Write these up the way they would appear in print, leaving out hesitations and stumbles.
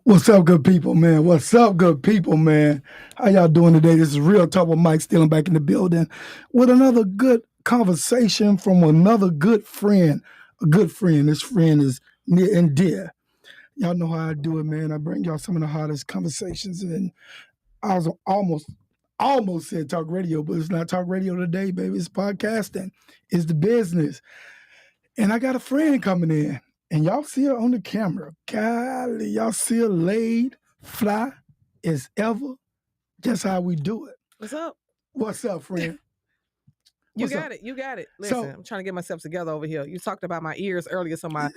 What's up, good people, man? What's up, good people, man? How y'all doing today? This is Real Talk with Mike, still back in the building with another good conversation from another good friend. A good friend. This friend is near and dear. Y'all know how I do it, man. I bring y'all some of the hottest conversations, and I was almost said talk radio, but it's not talk radio today, baby. It's podcasting. It's the business. And I got a friend coming in. And y'all see her on the camera. Golly, y'all see her laid, fly as ever. Just how we do it. What's up? What's up, friend? You got it. Listen, I'm trying to get myself together over here. You talked about my ears earlier, so my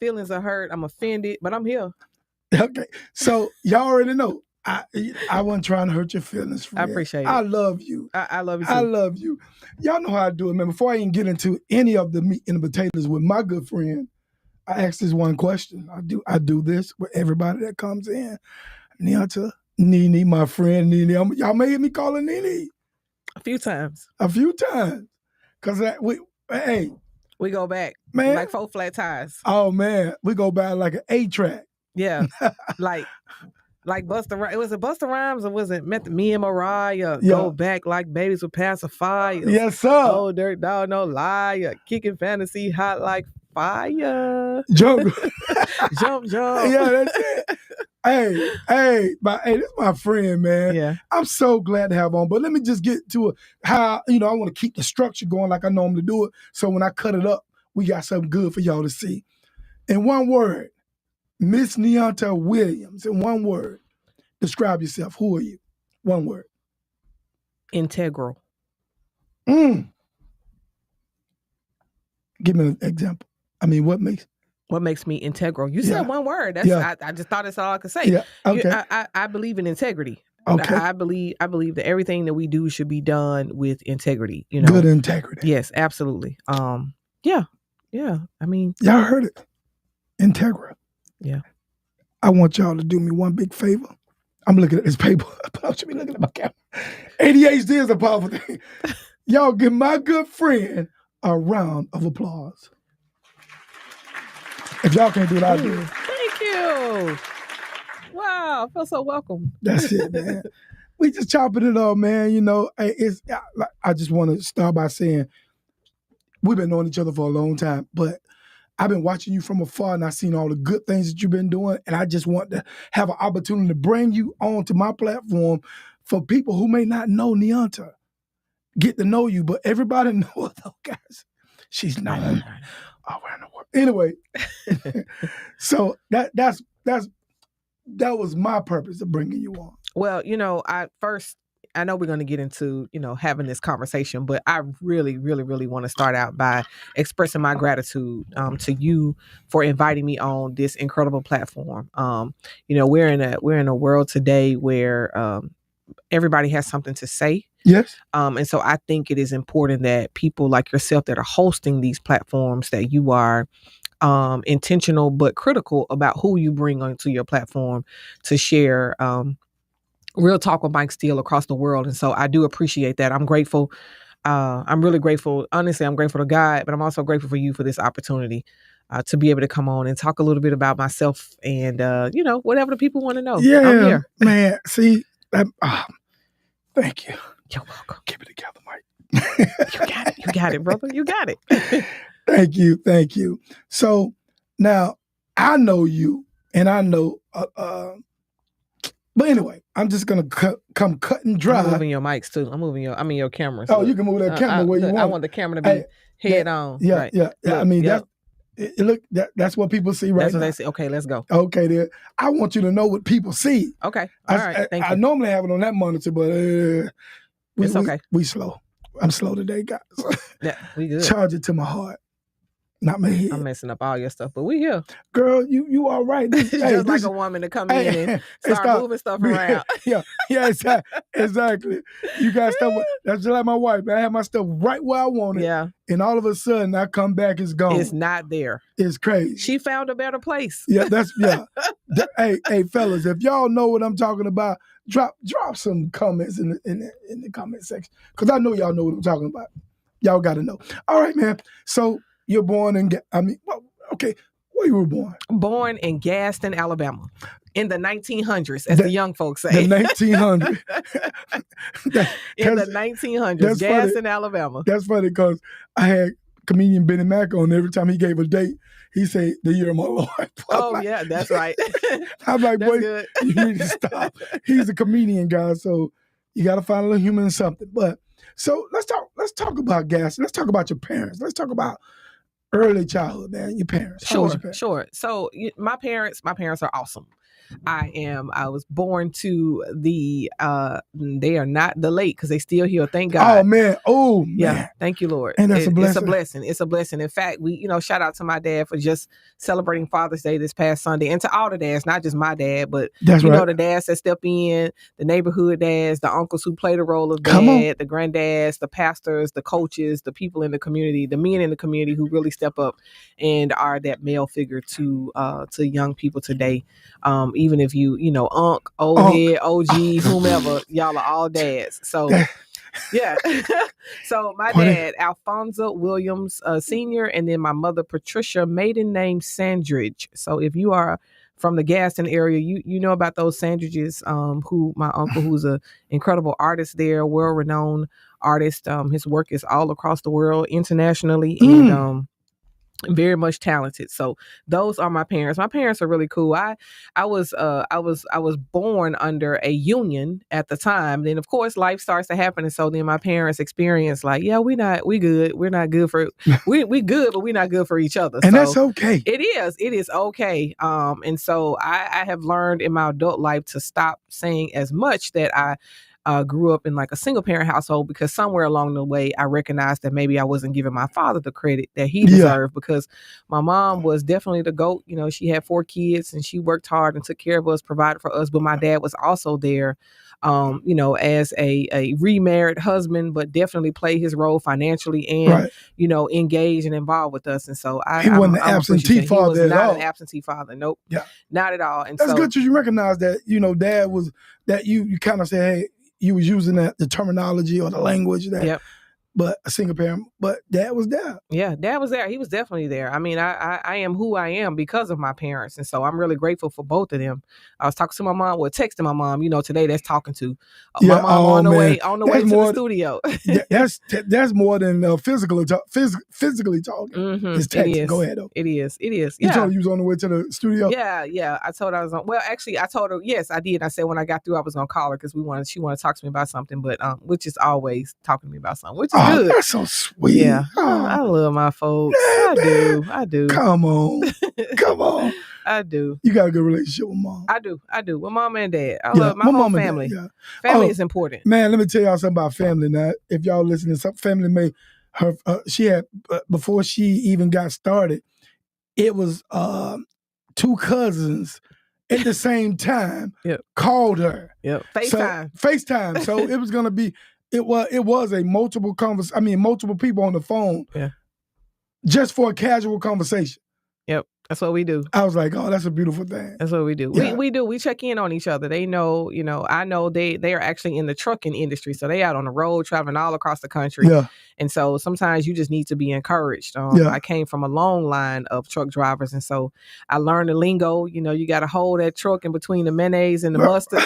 feelings are hurt. I'm offended, but I'm here. Okay, so y'all already know. I wasn't trying to hurt your feelings, friend. I appreciate it. I love you. I love you too. I love you. Y'all know how I do it, man. Before I even get into any of the meat and the potatoes with my good friend, I ask this one question. I do this with everybody that comes in. Neonta, Nene, my friend Nene. Y'all may hear me call her Nene. A few times. Because we go back. Man. Like 4 flat tires. Oh, man. We go back like an 8-track. Yeah. like Busta Rhymes. Was it Busta Rhymes or was it Me and Mariah? Yeah. Go back like babies with pacifiers. Yes, sir. Oh, dirt dog, no liar. Kicking fantasy hot like fire. Jump. jump. Yeah, that's it. Hey, this is my friend, man. Yeah. I'm so glad to have on. But let me just get to how, I want to keep the structure going like I normally do it. So when I cut it up, we got something good for y'all to see. In one word, Miss Neonta Williams. In one word, describe yourself. Who are you? One word. Integral. Give me an example. What makes me integral? You said one word. I just thought that's all I could say. Yeah. Okay. I believe in integrity. Okay. I believe that everything that we do should be done with integrity. Good integrity. Yes, absolutely. Yeah. Y'all heard it. Integral. Yeah. I want y'all to do me one big favor. I'm looking at this paper, but I should be looking at my camera. ADHD is a powerful thing. Y'all give my good friend a round of applause. If y'all can't do it, I'll do it. Thank you. Wow, I feel so welcome. That's it, man. We just chopping it up, man. I just want to start by saying we've been knowing each other for a long time, but I've been watching you from afar and I've seen all the good things that you've been doing. And I just want to have an opportunity to bring you onto my platform for people who may not know Neonta. Get to know you, but everybody knows those guys. She's known all around the world. Anyway, so that was my purpose of bringing you on. Well, I know we're going to get into, having this conversation, but I really, really, really want to start out by expressing my gratitude to you for inviting me on this incredible platform. We're in a world today where everybody has something to say. Yes. And so I think it is important that people like yourself that are hosting these platforms, that you are intentional but critical about who you bring onto your platform to share Real Talk with Mike Steele across the world. And so I do appreciate that. I'm grateful. I'm really grateful. Honestly, I'm grateful to God, but I'm also grateful for you for this opportunity to be able to come on and talk a little bit about myself and, whatever the people want to know. Yeah, I'm here. Man. See, thank you. You're welcome. Keep it together, Mike. You got it, brother. You got it. Thank you. So now I know you and I know, but anyway, I'm just going to come cut and dry. I'm moving your mics too. Your cameras. Oh, you can move that camera where you want. I want the camera to be head on. Yeah, right. yeah. That's what people see right now. That's what they see. Okay, let's go. Okay, there. I want you to know what people see. Okay, all right. Thank you. I normally have it on that monitor, but it's okay. We slow. I'm slow today, guys. Yeah, we good. Charge it to my heart, not my head. I'm messing up all your stuff, but we here. Girl, you all right. Just like a woman to come in and start moving stuff around. Yeah, exactly. You got stuff. That's just like my wife. I have my stuff right where I want it. Yeah. And all of a sudden, I come back, it's gone. It's not there. It's crazy. She found a better place. Yeah, Hey, fellas, if y'all know what I'm talking about, drop some comments in the comment section, because I know y'all know what I'm talking about. Y'all got to know. All right, man. So you're born in, where you were born? Born in Gaston, Alabama. In the 1900s, as the young folks say. The 1900s. In the 1900s, gas in Alabama. That's funny because I had comedian Benny Mack on. Every time he gave a date, he said, "The year of my Lord." Yeah, that's right. I'm like, That's boy, good. you need to stop. He's a comedian, guy, so you got to find a little humor in something. But so let's talk about gas. Let's talk about your parents. Let's talk about early childhood, man. Your parents. How was your parents? Sure. So my parents are awesome. I was born to the, they are not the late because they still here. Thank God. Oh man. Yeah. Thank you, Lord. And that's a blessing. It's a blessing. It's a blessing. In fact, we, shout out to my dad for just celebrating Father's Day this past Sunday, and to all the dads, not just my dad, but the dads that step in, the neighborhood dads, the uncles who play the role of dad, the granddads, the pastors, the coaches, the people in the community, the men in the community who really step up and are that male figure to young people today. Even if you unc, old head, OG, whomever, y'all are all dads. So yeah. So my dad, Alfonso Williams, Sr., and then my mother, Patricia, maiden name Sandridge. So if you are from the Gaston area, you know about those Sandridges, who my uncle, who's an incredible artist there, world-renowned artist. His work is all across the world, internationally, and very much talented. So those are my parents. My parents are really cool. I was born under a union at the time. Then of course life starts to happen, and so then my parents experienced like, yeah, we good. We're not good for we good, but we're not good for each other. And so that's okay. It is okay. And so I have learned in my adult life to stop saying as much that I grew up in like a single parent household, because somewhere along the way I recognized that maybe I wasn't giving my father the credit that he deserved, because my mom was definitely the GOAT. She had 4 kids and she worked hard and took care of us, provided for us. But my dad was also there, as a remarried husband, but definitely played his role financially and, engaged and involved with us. And so he wasn't an absentee father at all. He was not an absentee father. Nope. Yeah. Not at all. And that's good that you recognize that, dad was, that you kind of say, hey, you was using the terminology or the language that, but a single parent, but dad was there. Yeah, dad was there. He was definitely there. I mean, I am who I am because of my parents. And so I'm really grateful for both of them. I was talking to my mom, texting my mom, today that's talking to my mom on the way to the studio. that's more than physically talking. Mm-hmm. It's texting. Go ahead though. It is. You told her you was on the way to the studio? Yeah. I told her I was on. Well, actually, I told her, yes, I did. I said when I got through, I was going to call her because she wanted to talk to me about something, but which is always talking to me about something, which is good. That's so sweet. Yeah. I love my folks. Yeah, I do. Come on. I do. You got a good relationship with mom. I do. With mom and dad. I love my whole family. Family is important. Man, let me tell y'all something about family now. If y'all listening, some family she had, before she even got started, it was 2 cousins at the same time called her. Yep. FaceTime. So it was going to be, it was a multiple multiple people on the phone just for a casual conversation. Yep. That's what we do. I was like, oh, that's a beautiful thing. That's what we do. Yeah. We do. We check in on each other. They know, I know they are actually in the trucking industry. So they out on the road traveling all across the country. Yeah. And so sometimes you just need to be encouraged. I came from a long line of truck drivers. And so I learned the lingo. You got to hold that truck in between the mayonnaise and the mustard.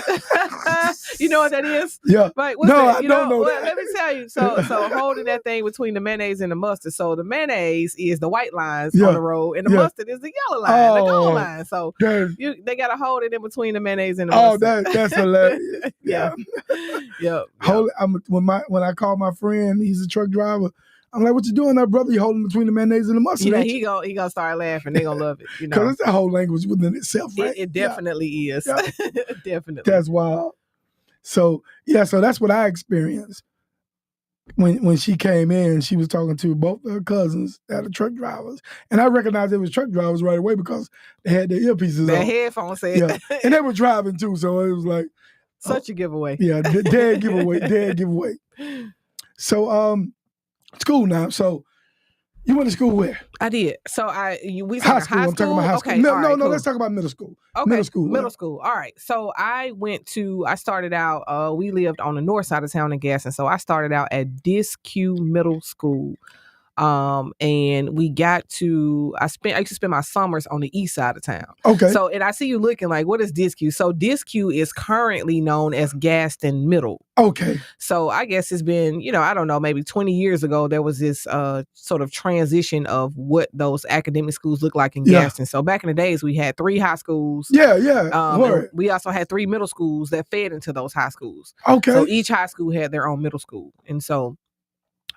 You know what that is? Yeah. Right. I don't know that. Let me tell you. So holding that thing between the mayonnaise and the mustard. So the mayonnaise is the white lines on the road, and the mustard is the yellow line, the gold line. So they got to hold it in between the mayonnaise and the mustard. That's hilarious. Yeah. When I call my friend, he's a truck driver. I'm like, what you doing there, brother? You holding between the mayonnaise and the mustard? Yeah, he gonna start laughing. They gonna love it. Because it's a whole language within itself, right? It definitely is. Yeah. Definitely. That's wild. So that's what I experienced when she came in. She was talking to both her cousins that are truck drivers, and I recognized they was truck drivers right away because they had their earpieces on. Their headphones said. Yeah, and they were driving too, so it was like such a giveaway. Yeah, dad giveaway. So school now. So you went to school where? I did. So we high school. I'm talking about high school. Okay, no, let's talk about middle school. Okay, middle school. All right. So I started out, we lived on the north side of town in Gaston. So I started out at Disque Middle School. And we got to, I used to spend my summers on the east side of town. Okay. So, and I see you looking like, what is Disque? So Disque is currently known as Gaston Middle. Okay. So I guess it's been, I don't know, maybe 20 years ago, there was this sort of transition of what those academic schools look like in Gaston. So back in the days, we had 3 high schools. Yeah. And we also had 3 middle schools that fed into those high schools. Okay. So each high school had their own middle school. And so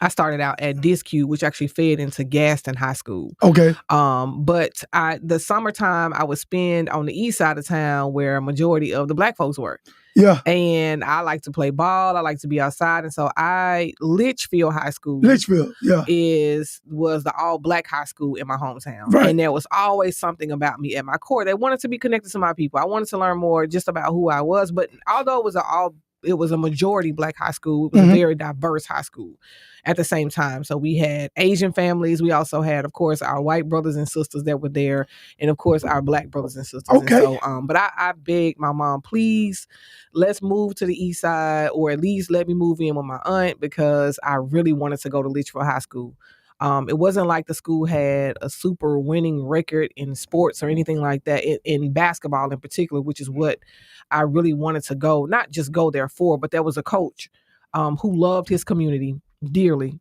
I started out at Disque, which actually fed into Gaston High School. Okay. But the summertime I would spend on the east side of town where a majority of the black folks were. Yeah. And I like to play ball. I like to be outside. And so Litchfield High School was the all black high school in my hometown. Right. And there was always something about me at my core. They wanted to be connected to my people. I wanted to learn more just about who I was. But although it was a majority black high school, it was a very diverse high school at the same time. So we had Asian families. We also had, of course, our white brothers and sisters that were there. And of course, our black brothers and sisters. Okay. And so, but I begged my mom, please, let's move to the east side, or at least let me move in with my aunt, because I really wanted to go to Litchfield High School. It wasn't like the school had a super winning record in sports or anything like that, in basketball in particular, which is what I really wanted to go, not just go there for, but there was a coach who loved his community dearly.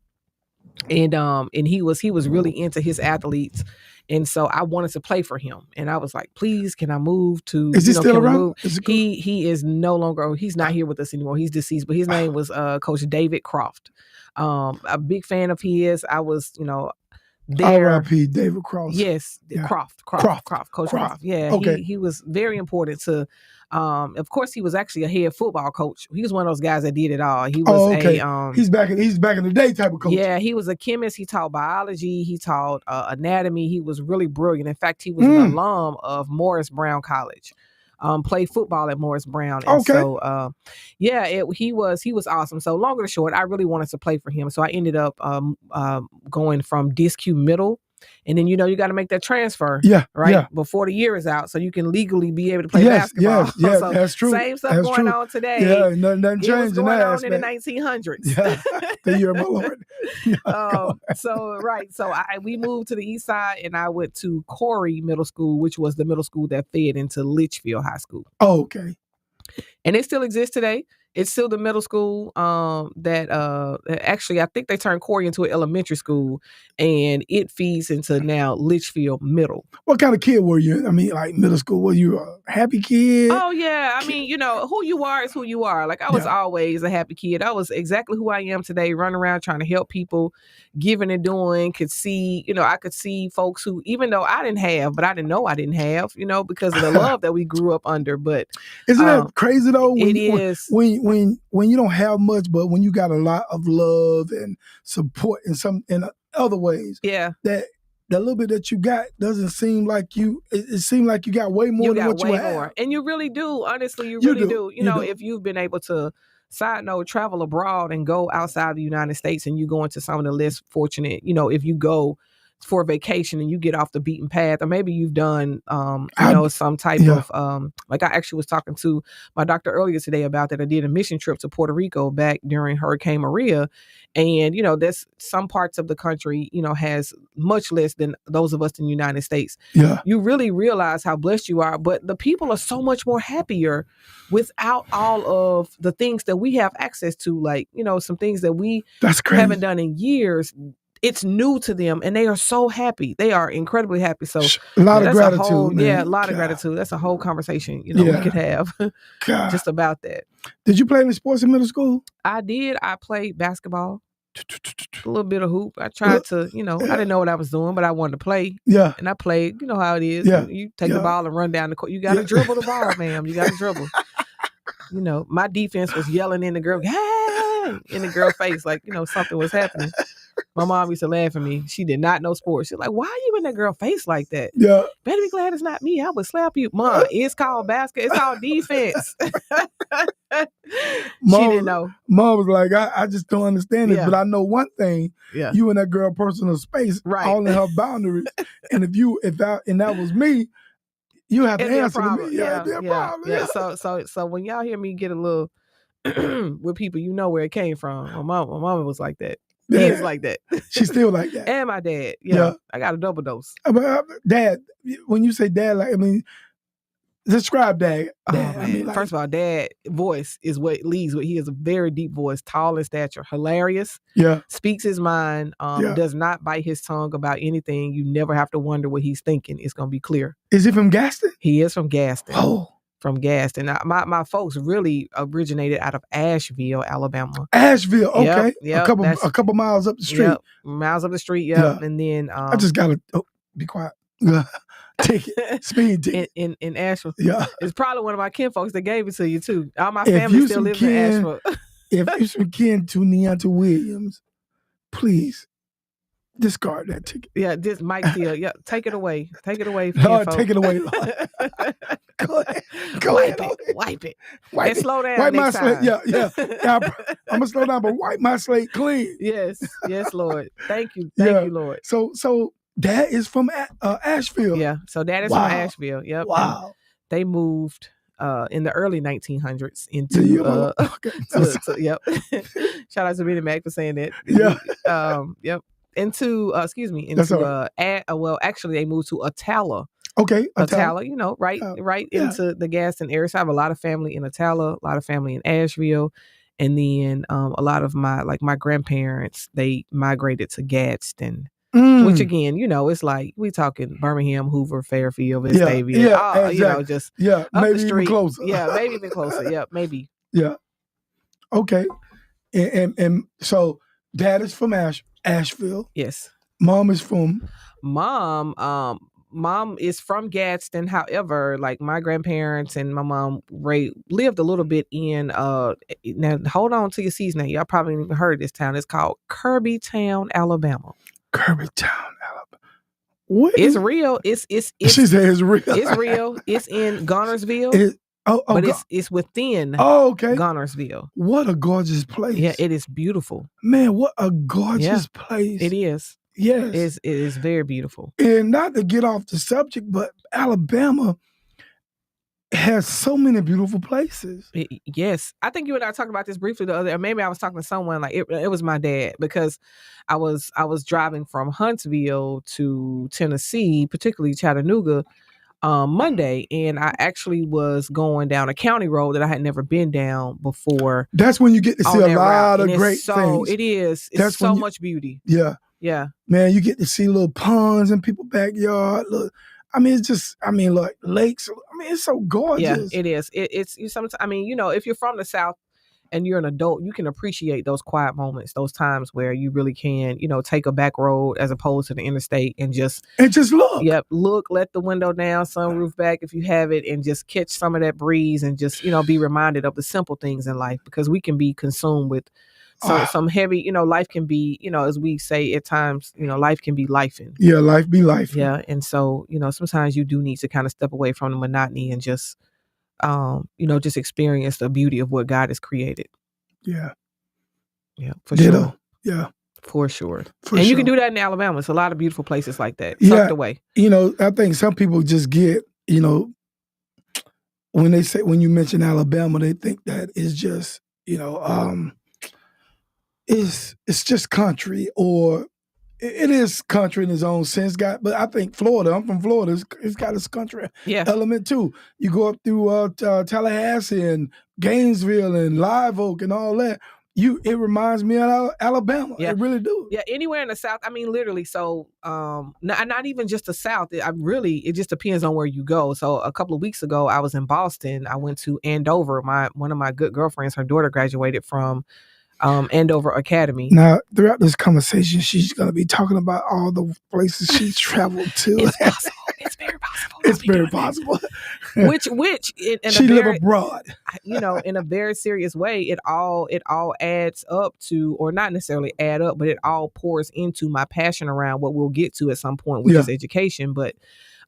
And he was really into his athletes. And so I wanted to play for him. And I was like, please, can I move to... Is he still around? He is no longer... He's not here with us anymore. He's deceased. But his name was Coach David Croft. A big fan of his. I was, there. R.I.P. David Croft. Yes. Yeah. Coach Croft. Yeah. Okay. He was very important to... of course, he was actually a head football coach. He was one of those guys that did it all. He was he's back in the day type of coach. Yeah, he was a chemist. He taught biology. He taught anatomy. He was really brilliant. In fact, he was an alum of Morris Brown College. Played football at Morris Brown. And so, he was awesome. So long and short, I really wanted to play for him. So I ended up going from Disque Middle. And then, you got to make that transfer, before the year is out, so you can legally be able to play basketball. Yeah, so that's true. Same stuff going on today. Yeah, nothing changed in that aspect. In the 1900s. Yeah, the year of my Lord. So we moved to the east side, and I went to Corey Middle School, which was the middle school that fed into Litchfield High School. Oh, okay. And it still exists today. It's still the middle school that actually I think they turned Corey into an elementary school, and it feeds into now Litchfield Middle. What kind of kid were you? I mean, like middle school, were you a happy kid? Oh yeah, I mean, who you are is who you are. Like I was always a happy kid. I was exactly who I am today, running around trying to help people, giving and doing. Could see, I could see folks who, even though I didn't have, but I didn't know I didn't have, because of the love that we grew up under. But isn't that crazy though? It is. When you don't have much, but when you got a lot of love and support in other ways, that little bit that you got doesn't seem like you. It seems like you got way more than what you have, and you really do. Honestly, you really do. If you've been able to, side note, travel abroad and go outside the United States, and you go into some of the less fortunate, if you go for a vacation and you get off the beaten path, or maybe you've done, some type of, like I actually was talking to my doctor earlier today about that. I did a mission trip to Puerto Rico back during Hurricane Maria. And, there's some parts of the country, has much less than those of us in the United States. Yeah. You really realize how blessed you are, but the people are so much more happier without all of the things that we have access to, like, some things that we haven't done in years. It's new to them, and they are so happy. They are incredibly happy. So a lot of gratitude. A lot of gratitude. That's a whole conversation, we could have just about that. Did you play any sports in middle school? I did. I played basketball, a little bit of hoop. I tried to, I didn't know what I was doing, but I wanted to play. Yeah. And I played. You know how it is. Yeah. You take the ball and run down the court. You got to dribble the ball, ma'am. You got to dribble. My defense was yelling in the girl, hey, in the girl's face, like, something was happening. My mom used to laugh at me. She did not know sports. She's like, why are you in that girl's face like that? Yeah. Better be glad it's not me. I would slap you. Mom, it's called basket. It's called defense. She didn't know. Mom was like, I just don't understand it. But I know one thing. Yeah. You and that girl personal space, all in her boundaries. And if that was me, you have to answer to me. Yeah, it'd be a problem. Yeah. So when y'all hear me get a little with people, where it came from. My mama was like that. He is like that. She's still like that. And my dad. Yeah. I got a double dose. Dad, when you say dad, like, I mean, describe dad. Oh, man. I mean, like, first of all, dad voice is what leads with. He has a very deep voice, tall in stature, hilarious. Yeah. Speaks his mind. Does not bite his tongue about anything. You never have to wonder what he's thinking. It's gonna be clear. Is he from Gaston? He is from Gaston. Oh. From Gaston. My folks really originated out of Asheville, Alabama. Asheville, okay. Yep, a couple miles up the street. Yep, miles up the street, yeah. And then I just gotta be quiet. Ticket. Speed ticket. In Asheville. Yeah. It's probably one of my kinfolks that gave it to you too. All my family still lives in Asheville. If you're some kin to Neonta Williams, please discard that ticket. Yeah, this Mike still. Yeah, take it away. Take it away. Lord, take it away, Lord. Go ahead. Wipe it. And slow down. Wipe next my time. slate. Yeah. I'm gonna slow down, but wipe my slate clean. Yes, Lord. Thank you, Lord. So Dad is from Asheville. Yeah, so Dad is from Asheville. Yep. Wow. And they moved in the early 1900s into yep. Shout out to Benny Mac for saying that. Yeah. Yep. Into actually they moved to Attala. Okay. Attala, right into the Gaston area. So I have a lot of family in Attala, a lot of family in Asheville. And then a lot of my grandparents, they migrated to Gadsden. Which again, it's like we talking Birmingham, Hoover, Fairfield, Vestavia. Exactly. Just up maybe the street. Even closer. Yeah, maybe even closer. Yeah, maybe. Yeah. Okay. And so Dad is from Asheville. Yes. Mom is from Mom is from Gadsden. However, like my grandparents and my mom lived a little bit in now hold on to your seats now. Y'all probably even heard of this town. It's called Kirbytown, Alabama. Kirbytown, Alabama. What? It's real. It's she said it's real. It's real. It's in Gunnersville. But it's within Gunnersville. What a gorgeous place. Yeah, it is beautiful. Man, what a gorgeous place. It is. Yes. It is very beautiful. And not to get off the subject, but Alabama has so many beautiful places. Yes. I think you and I talked about this briefly the other, or maybe I was talking to someone, like it was my dad, because I was driving from Huntsville to Tennessee, particularly Chattanooga, Monday, and I actually was going down a county road that I had never been down before. That's when you get to see a lot of great things. It is. It's so much beauty. Yeah. Yeah. Man, you get to see little ponds in people's backyard. Look, like lakes. I mean, it's so gorgeous. Yeah, it is. It's sometimes. I mean, if you're from the South and you're an adult, you can appreciate those quiet moments, those times where you really can, take a back road as opposed to the interstate and just look. Yep, look, let the window down, sunroof back if you have it, and just catch some of that breeze and just be reminded of the simple things in life, because we can be consumed with some heavy, life can be, as we say at times, life can be lifing. Yeah, life be life. Yeah, and so, sometimes you do need to kind of step away from the monotony and just, just experience the beauty of what God has created. Yeah. Yeah, for sure. Yeah. For sure. You can do that in Alabama. It's a lot of beautiful places like that, tucked away. I think some people just get, when you mention Alabama, they think that it's just, it's just country, or it is country in its own sense. But I think Florida, I'm from Florida, it's got its country element too. You go up through Tallahassee and Gainesville and Live Oak and all that. It reminds me of Alabama. Yeah. It really do. Yeah, anywhere in the South. I mean, literally. So, not even just the South. It just depends on where you go. So, a couple of weeks ago, I was in Boston. I went to Andover. One of my good girlfriends, her daughter graduated from Andover Academy. Now, throughout this conversation, she's going to be talking about all the places she's traveled to. It's possible. It's very possible. It's very possible. Which she live abroad. In a very serious way, it all adds up to, or not necessarily add up, but it all pours into my passion around what we'll get to at some point, which is education. But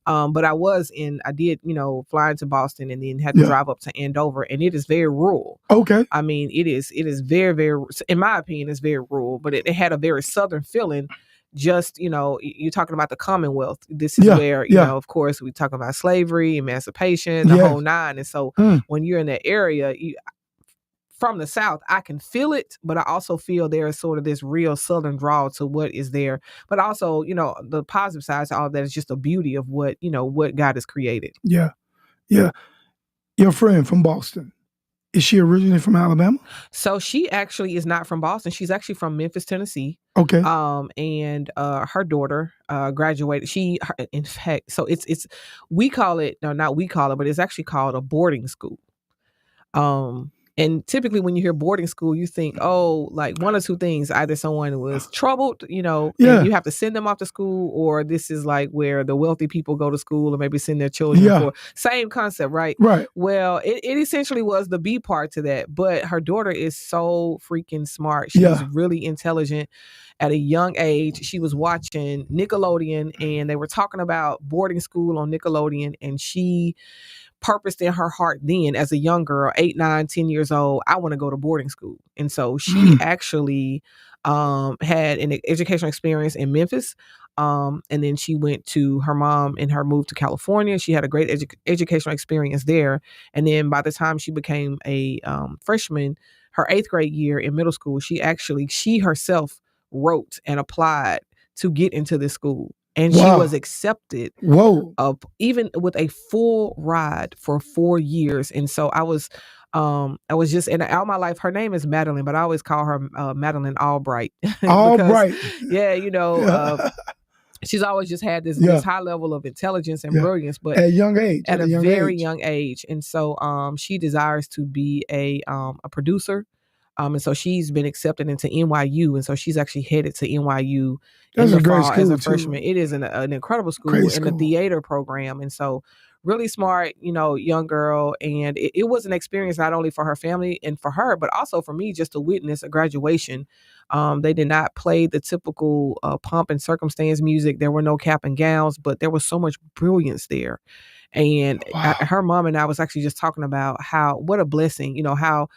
I did fly into Boston and then had to drive up to Andover, and it is very rural. Okay. I mean, it is very, very, in my opinion, it's very rural, but it had a very Southern feeling. Just, you're talking about the Commonwealth. This is where, of course, we talk about slavery, emancipation, the whole nine. And so when you're in that area, from the South, I can feel it, but I also feel there is sort of this real Southern drawl to what is there. But also, the positive side to all of that is just the beauty of what God has created. Yeah. Yeah. Your friend from Boston, is she originally from Alabama? So she actually is not from Boston. She's actually from Memphis, Tennessee. Okay. And her daughter graduated. In fact, so we call it, no, not we call it, but it's actually called a boarding school. And typically when you hear boarding school, you think, oh, like one or two things. Either someone was troubled, and you have to send them off to school, or this is like where the wealthy people go to school or maybe send their children for. Same concept, right? Right. Well, it essentially was the B part to that. But her daughter is so freaking smart. She's really intelligent. At a young age, she was watching Nickelodeon, and they were talking about boarding school on Nickelodeon, and she purposed in her heart then as a young girl, 8, 9, 10 years old, I want to go to boarding school. And so she actually had an educational experience in Memphis. And then she went to her mom and her moved to California. She had a great educational experience there. And then by the time she became a freshman, her 8th grade year in middle school, she herself wrote and applied to get into this school. And she was accepted. Whoa! Even with a full ride for 4 years. And so I was just, and all my life, her name is Madeline, but I always call her Madeline Albright. Albright. She's always just had this high level of intelligence and brilliance, but at a young age, at a very young age. And so she desires to be a producer. And so she's been accepted into NYU, and so she's actually headed to NYU in the fall as a freshman. It is an incredible school in the theater program, and so really smart, young girl. And it was an experience not only for her family and for her, but also for me just to witness a graduation. They did not play the typical pomp and circumstance music. There were no cap and gowns, but there was so much brilliance there. And her mom and I was actually just talking about what a blessing, how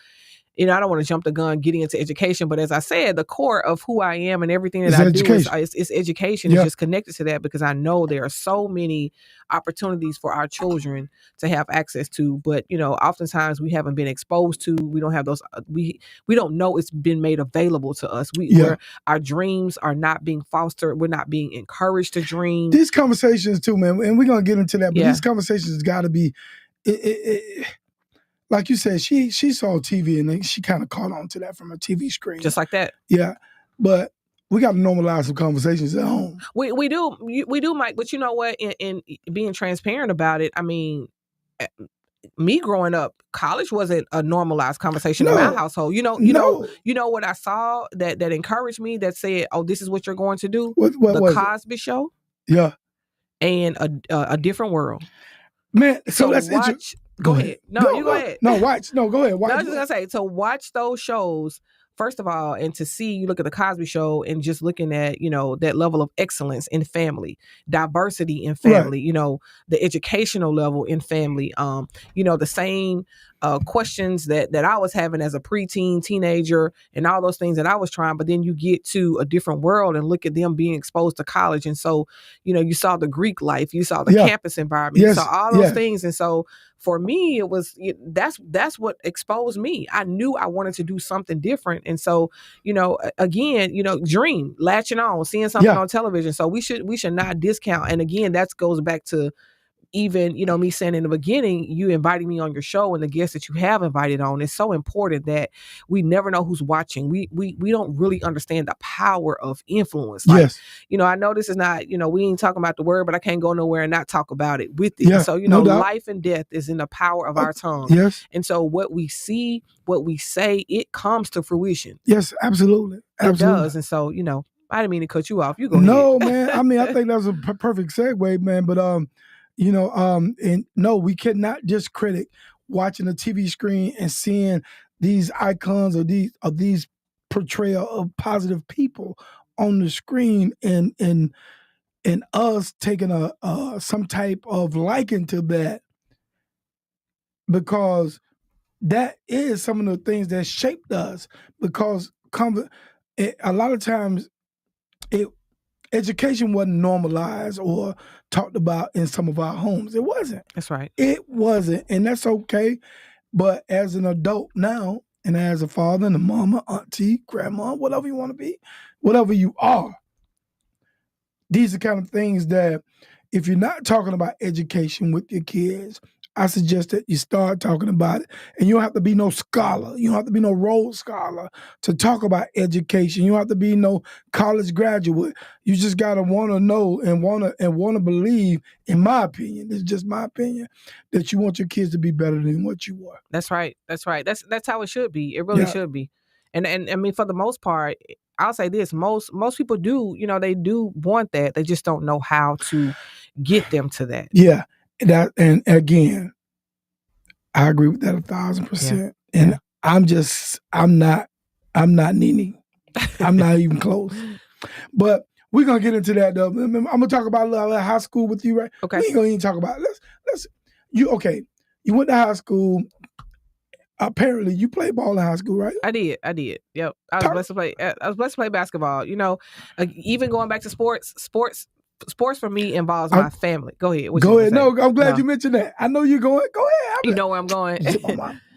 I don't want to jump the gun getting into education, but as I said, the core of who I am and everything that I do is education. It's just connected to that, because I know there are so many opportunities for our children to have access to, but oftentimes we haven't been exposed to. We don't have those. We don't know it's been made available to us. Where our dreams are not being fostered. We're not being encouraged to dream. These conversations too, man, and we're gonna get into that. But these conversations got to be. Like you said, she saw TV and then she kind of caught on to that from a TV screen. Just like that. Yeah. But we got to normalize some conversations at home. We do, Mike. But you know what? In being transparent about it, I mean, me growing up, college wasn't a normalized conversation in my household. You know what I saw that encouraged me, that said, "Oh, this is what you're going to do." What the Cosby Show. Yeah. And a different world. Man, so let's watch. Go ahead. No, you go ahead. No, watch. No, go ahead. Watch. I was just gonna say, to watch those shows, first of all, and to see, you look at the Cosby Show and just looking at, that level of excellence in family, diversity in family, the educational level in family, the same questions that I was having as a preteen, teenager, and all those things that I was trying. But then you get to a different world and look at them being exposed to college. And so, you saw the Greek life, you saw the campus environment, you saw all those things. And so for me, it was, that's what exposed me. I knew I wanted to do something different. And so, again, dream, latching on, seeing something on television. So we should not discount. And again, that goes back to even, me saying in the beginning, you inviting me on your show, and the guests that you have invited on. It's so important that we never know who's watching. We don't really understand the power of influence. Like, I know this is not, we ain't talking about the word, but I can't go nowhere and not talk about it with it. So, life and death is in the power of our tongue. And so what we see, what we say, it comes to fruition. Yes, absolutely. It does. And so, I didn't mean to cut you off. You go ahead. No, man. I mean, I think that was a perfect segue, man. But, and no, we cannot discredit watching a TV screen and seeing these icons or these portrayal of positive people on the screen, and us taking some type of liking to that, because that is some of the things that shaped us. Because a lot of times education wasn't normalized or talked about in some of our homes. It wasn't. That's right. It wasn't. And that's okay. But as an adult now, And as a father and a mama, auntie, grandma, whatever you want to be, whatever you are, these are kind of things that if you're not talking about education with your kids, I suggest that you start talking about it. And you don't have to be no scholar. You don't have to be no Rhodes Scholar to talk about education. You don't have to be no college graduate. You just gotta want to know and want to believe, in my opinion, it's just my opinion, that you want your kids to be better than what you were. That's right. That's how it should be. It really should be. And I mean, for the most part, I'll say this: most people do, they do want that. They just don't know how to get them to that. Yeah, and again, I agree with that 1,000%. Yeah. And I'm not Nene. I'm not even close. But we're gonna get into that though. I'm gonna talk about a little high school with you, right? Okay. We ain't gonna even talk about it. You went to high school. Apparently, you played ball in high school, right? I did. Yep. I was blessed to play basketball. Even going back to sports for me involves my family. Go ahead. Go ahead. No, I'm glad you mentioned that. I know you're going. Go ahead. You know where I'm going.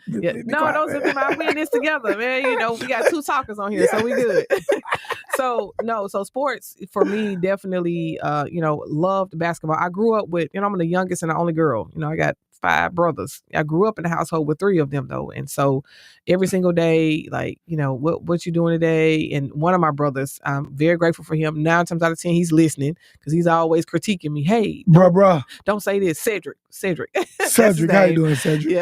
No, don't zip my mouth. We in this together, man. We got 2 talkers on here, so we good. So sports for me definitely, loved basketball. I grew up with, I'm the youngest and the only girl. I got 5 brothers. I grew up in a household with 3 of them though. And so every single day, like, what you doing today? And one of my brothers, I'm very grateful for him. 9 times out of 10, he's listening because he's always critiquing me. Hey, don't say this. Cedric. Cedric, how you doing, Cedric?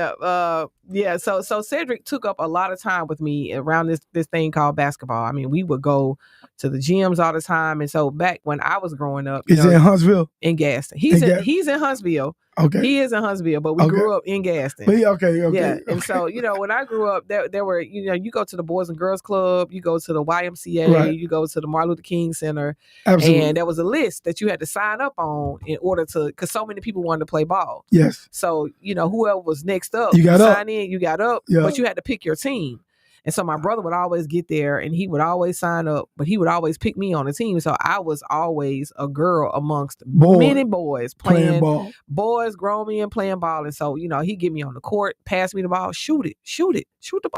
Yeah. So Cedric took up a lot of time with me around this thing called basketball. I mean, we would go to the gyms all the time. And so back when I was growing up, is it in Huntsville? In Gaston. He's in Huntsville. Okay. He is in Huntsville, but we grew up in Gaston. Okay. Yeah. And so, when I grew up, there were, you go to the Boys and Girls Club, you go to the YMCA, right. You go to the Martin Luther King Center. Absolutely. And there was a list that you had to sign up on in order to, because so many people wanted to play ball. Yes. So, whoever was next up, you sign in, you got up, but you had to pick your team. And so my brother would always get there and he would always sign up, but he would always pick me on the team. So I was always a girl amongst many boys playing ball. Boys, grown men playing ball. And so, he'd get me on the court, pass me the ball, shoot the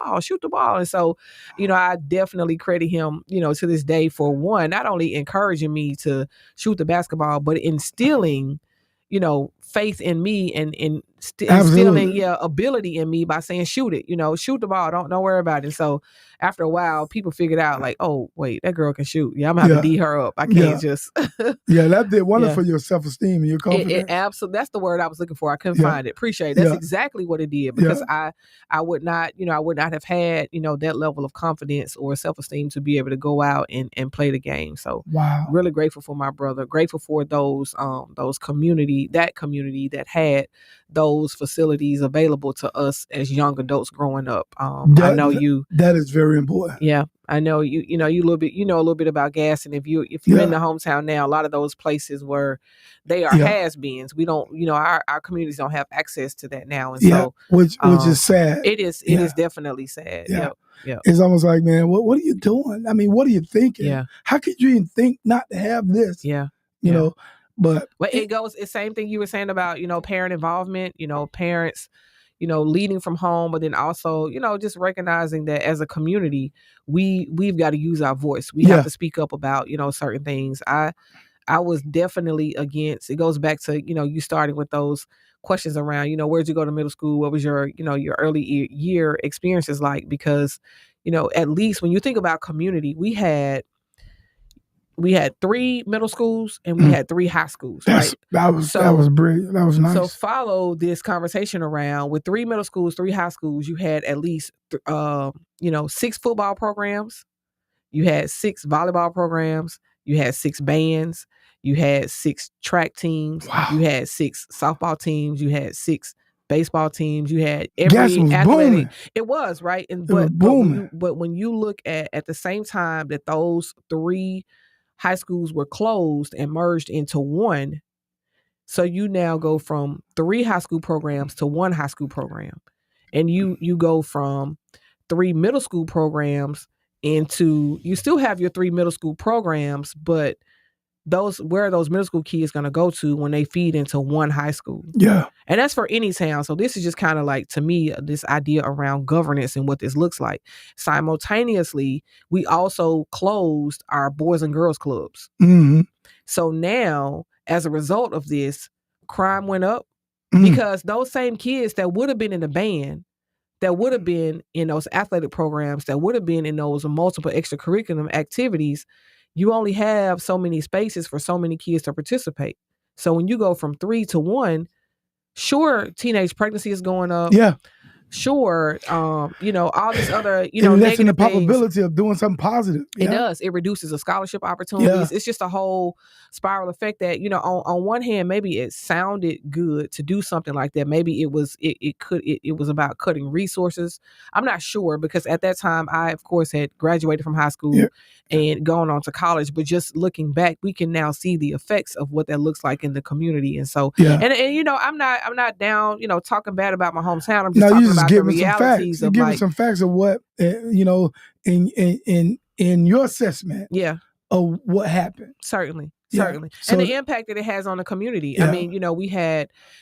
ball. And so, I definitely credit him, to this day for one, not only encouraging me to shoot the basketball, but instilling, faith in me and instilling ability in me by saying shoot it, shoot the ball, don't worry about it. So after a while people figured out like, oh wait, that girl can shoot. I'm gonna have to D her up. I can't just that did wonderful for your self-esteem and your confidence. It absolutely, that's the word I was looking for. I couldn't find it. Appreciate it. That's exactly what it did, because I would not have had that level of confidence or self-esteem to be able to go out and play the game. So really grateful for my brother, grateful for those community that had those facilities available to us as young adults growing up. I know that is very important. Yeah, I know you a little bit about Gaston. If you're in the hometown now, a lot of those places where they are has-beens. We don't, our communities don't have access to that now, and so which is sad. It is definitely sad. Yeah. It's almost like, man, what are you doing? I mean, what are you thinking? Yeah. How could you even think not to have this? Yeah. You know. But it goes, it's the same thing you were saying about, parent involvement, parents, leading from home, but then also, just recognizing that as a community, we've got to use our voice. We have to speak up about, certain things. I was definitely against, it goes back to, you starting with those questions around, where'd you go to middle school? What was your, your early year experiences like? Because, at least when you think about community, we had 3 middle schools and we had 3 high schools, right? That was brilliant. That was nice. So follow this conversation around with 3 middle schools, 3 high schools. You had at least, 6 football programs. You had 6 volleyball programs. You had 6 bands. You had 6 track teams. Wow. You had 6 softball teams. You had 6 baseball teams. You had every athletic. Booming. It was, right? But when you look at the same time that those 3 high schools were closed and merged into one. So you now go from 3 high school programs to 1 high school program. And you go from 3 middle school programs into, you still have your 3 middle school programs, but where are those middle school kids going to go to when they feed into one high school? Yeah. And that's for any town. So this is just kind of like, to me, this idea around governance and what this looks like. Simultaneously, we also closed our boys and girls clubs. Mm-hmm. So now, as a result of this, crime went up Mm-hmm. because those same kids that would have been in the band, that would have been in those athletic programs, that would have been in those multiple extracurricular activities, you only have so many spaces for so many kids to participate. So when you go from 3 to 1, sure, teenage pregnancy is going up. Yeah. Sure, all this other, It lessens the negative things. probability of doing something positive. It Yeah. does. It reduces the scholarship opportunities. Yeah. It's just a whole spiral effect that, on one hand, maybe it sounded good to do something like that. Maybe it was about cutting resources. I'm not sure, because at that time I, of course, had graduated from high school and gone on to college. But just looking back, we can now see the effects of what that looks like in the community. And so, Yeah. and I'm not down, talking bad about my hometown. I'm just No, talking you just about the giving some facts. realities You're of, giving like, some facts of what in your assessment yeah, of what happened. certainly. Yeah. And So the impact that it has on the community. Yeah. I mean,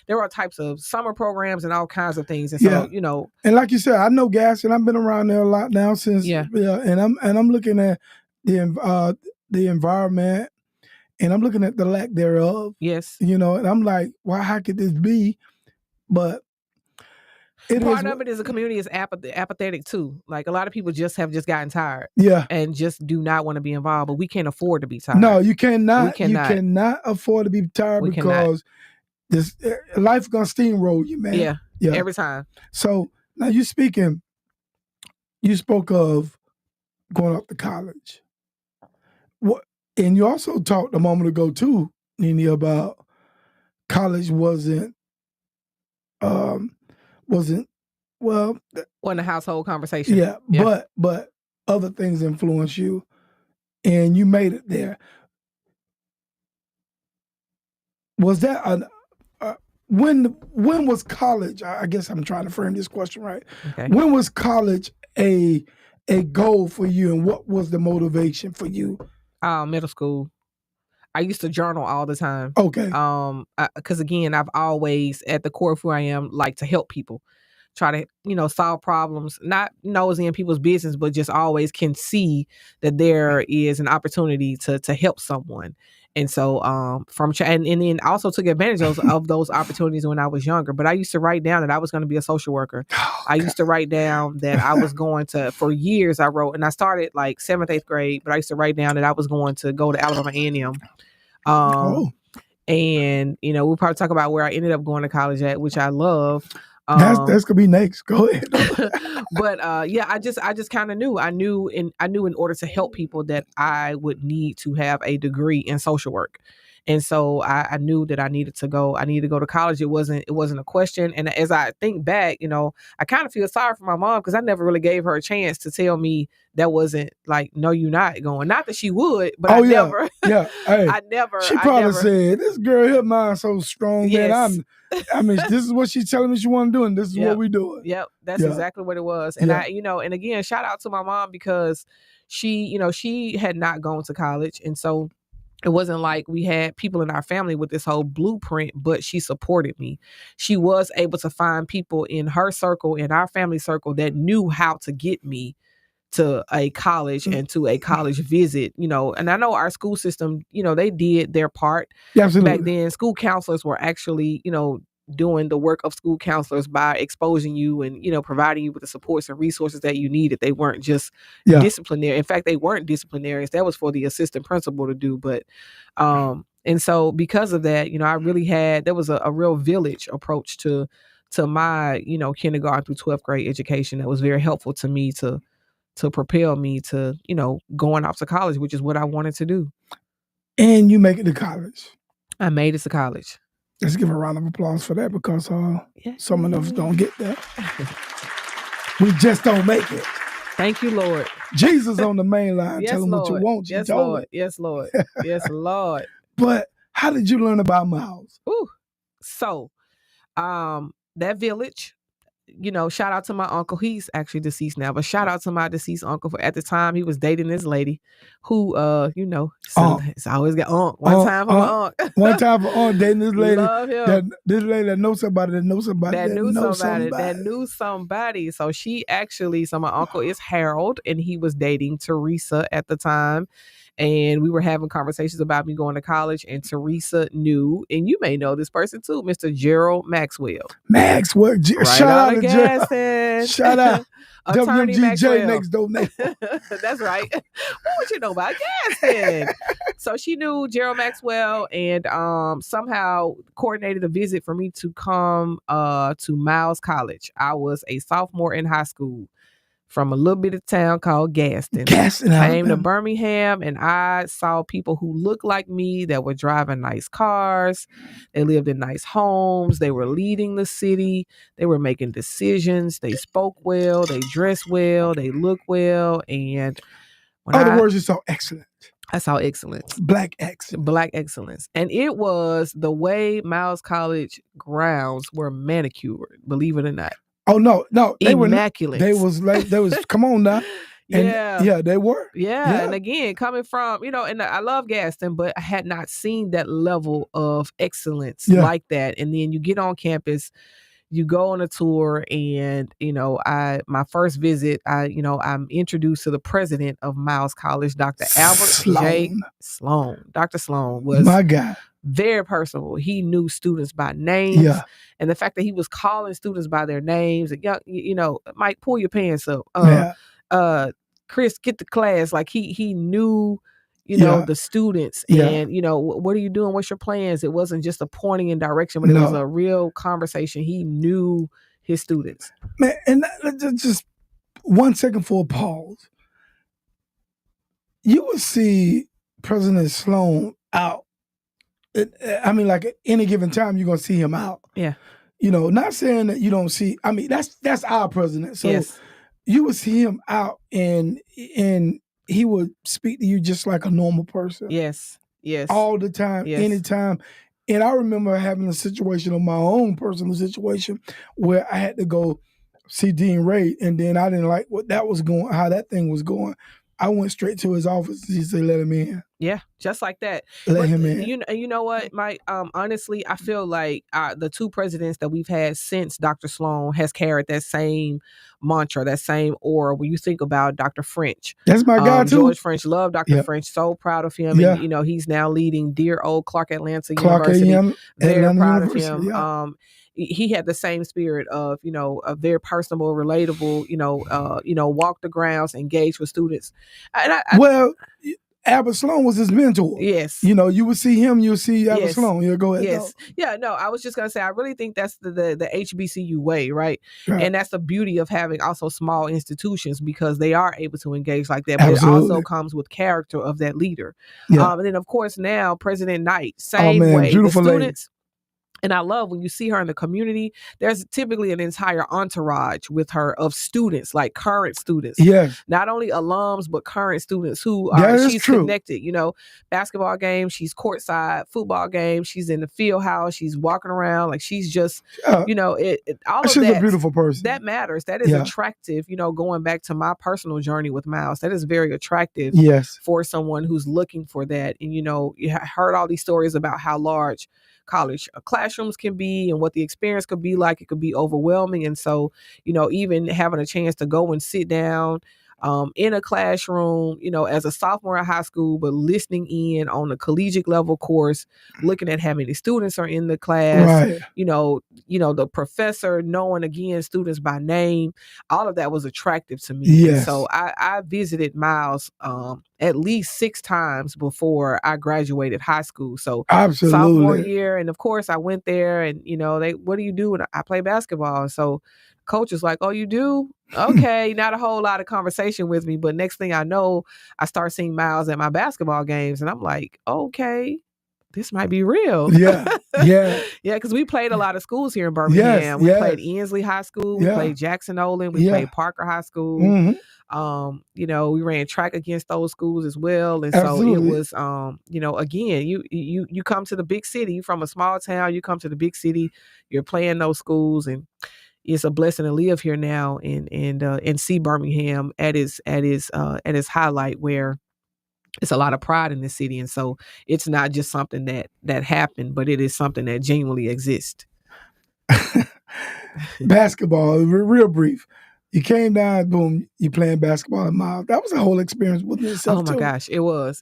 there are types of summer programs and all kinds of things. And so, Yeah. and like you said, I know Gas, and I've been around there a lot now since. Yeah. And I'm looking at the environment, and I'm looking at the lack thereof. yes. And I'm like, why? How could this be? But Part of it is the community is apathetic too. Like, a lot of people have gotten tired. Yeah. And just do not want to be involved, but we can't afford to be tired. No, you cannot. We cannot. You cannot afford to be tired, We because this life gonna steamroll you, man. Yeah. Yeah. Every time. So now you spoke of going up to college. What? And you also talked a moment ago too, Nini, about college wasn't well. On the household conversation. Yeah. But other things influence you, and you made it there. Was that when was college? I guess I'm trying to frame this question right. Okay. When was college a goal for you, and what was the motivation for you? Middle school. I used to journal all the time. Okay. Because again, I've always, at the core of who I am, like to help people, try to, solve problems, not nosy in people's business, but just always can see that there is an opportunity to help someone. And so, and then also took advantage of those opportunities when I was younger. But I used to write down that I was going to be a social worker. I used to write down that I was going to, for years I wrote, and I started like 7th, 8th grade, but I used to write down that I was going to go to Alabama A&M. And, we'll probably talk about where I ended up going to college at, which I love. That's gonna be next. Go ahead. But I just kind of knew. I knew in order to help people that I would need to have a degree in social work. And so I knew that I needed to go to college. It wasn't a question. And as I think back, I kind of feel sorry for my mom, because I never really gave her a chance to tell me that wasn't like, no, you're not going. Not that she would, but never. Yeah. Hey, I never. She probably said, "This girl, her mind so strong, Yes. man. This is what she's telling me she want to do, and this is what we doing." Yep, that's exactly what it was. And and again, shout out to my mom, because she had not gone to college, and so it wasn't like we had people in our family with this whole blueprint, but she supported me. She was able to find people in her circle, in our family circle, that knew how to get me to a college and to a college visit, and I know our school system, they did their part. Absolutely. Back then. School counselors were actually, doing the work of school counselors by exposing you and, providing you with the supports and resources that you needed. They weren't just disciplinary. In fact, they weren't disciplinarians. That was for the assistant principal to do. But, and so because of that, I really there was a real village approach to my, kindergarten through 12th grade education that was very helpful to me to propel me to, going off to college, which is what I wanted to do. And you make it to college. I made it to college. Let's give a round of applause for that, because some of us don't get that. We just don't make it. Thank you, Lord. Jesus on the main line. Yes, Tell him Lord. what you want. Yes, Lord. Yes, Lord. Yes, Lord. But how did you learn about Miles? Ooh. So, that village, shout out to my uncle. He's actually deceased now, but shout out to my deceased uncle for at the time he was dating this lady who, it's always got one time for my uncle. One time for Aunt dating this lady. Love him. This lady that knows somebody that knows somebody that knew somebody. So so my uncle is Harold, and he was dating Teresa at the time. And we were having conversations about me going to college, and Teresa knew, and you may know this person too, Mr. Gerald Maxwell. Right shout out to Gerald. Shout out. Attorney WMGJ Maxwell. next door neighbor. That's right. What would you know about Gaston? So she knew Gerald Maxwell, and somehow coordinated a visit for me to come to Miles College. I was a sophomore in high school from a little bit of town called Gaston. Came to Birmingham, and I saw people who looked like me that were driving nice cars. They lived in nice homes. They were leading the city. They were making decisions. They spoke well. They dressed well. They looked well. And other words, you saw excellent. I saw excellence. Black excellence. And it was the way Miles College grounds were manicured, believe it or not. Oh no, they were immaculate. They was come on now. And yeah, they were. Yeah, and again, coming from, and I love Gaston, but I had not seen that level of excellence like that. And then you get on campus, you go on a tour, and my first visit, I'm introduced to the president of Miles College, Dr. Albert J. Sloan. Dr. Sloan was my guy. Very personable. He knew students by names, and the fact that he was calling students by their names. Mike, pull your pants up. Chris, get to class. Like he knew, the students, and what are you doing? What's your plans? It wasn't just a pointing in direction, but it was a real conversation. He knew his students. Man, and just 1 second for a pause. You would see President Sloan out. I mean, like at any given time, you're gonna see him out. Yeah. Not saying that you don't see. I mean, that's our president. So you would see him out, and he would speak to you just like a normal person. Yes. All the time, anytime. And I remember having a situation of my own personal situation where I had to go see Dean Ray, and then I didn't like how that thing was going. I went straight to his office. He said, "Let him in." Yeah, just like that. Let him in. You know what, Mike? Honestly, I feel like the two presidents that we've had since Dr. Sloan has carried that same mantra, that same aura. When you think about Dr. French, that's my guy too. George French, love Dr. French. So proud of him. Yeah. And he's now leading dear old Clark University. Very proud of him. Yeah. He had the same spirit of, a very personable, relatable, walk the grounds, engage with students. And Albert Sloan was his mentor. Yes. You would see him, you'll see Albert Sloan. Yeah, go ahead. Yes. Yeah, no, I was just going to say, I really think that's the HBCU way, right? And that's the beauty of having also small institutions, because they are able to engage like that. But Absolutely. It also comes with character of that leader. Yeah. And then, of course, now President Knight, same way. Beautiful the students. lady. And I love when you see her in the community, there's typically an entire entourage with her of students, like current students. Yes. Not only alums, but current students who she's true. Connected. Basketball game, she's courtside, football game, she's in the field house, she's walking around, like she's just, all of that. She's a beautiful person. That matters. That is attractive, going back to my personal journey with Miles. That is very attractive for someone who's looking for that. And, you heard all these stories about how large college classrooms can be and what the experience could be like. It could be overwhelming. And so, even having a chance to go and sit down in a classroom, as a sophomore in high school, but listening in on a collegiate level course, looking at how many students are in the class, the professor knowing, again, students by name, all of that was attractive to me. Yes. And so I visited Miles at least 6 times before I graduated high school. So absolutely. Sophomore year. And of course I went there, and, what do you do? And I play basketball. So coach is like, "Oh, you do? Okay." Not a whole lot of conversation with me, but next thing I know, I start seeing Miles at my basketball games, and I'm like, okay, this might be real. Yeah. Because we played a lot of schools here in Birmingham. We played Ensley High School. We played Jackson Olin. We played Parker High School. Mm-hmm. We ran track against those schools as well. And Absolutely. so it was, again, you come to the big city from a small town, you come to the big city, you're playing those schools, and it's a blessing to live here now and see Birmingham at its highlight, where it's a lot of pride in the city. And so it's not just something that happened, but it is something that genuinely exists. Basketball, real brief. You came down, boom, you playing basketball at Miles. That was a whole experience within itself, Oh my too. gosh, it was.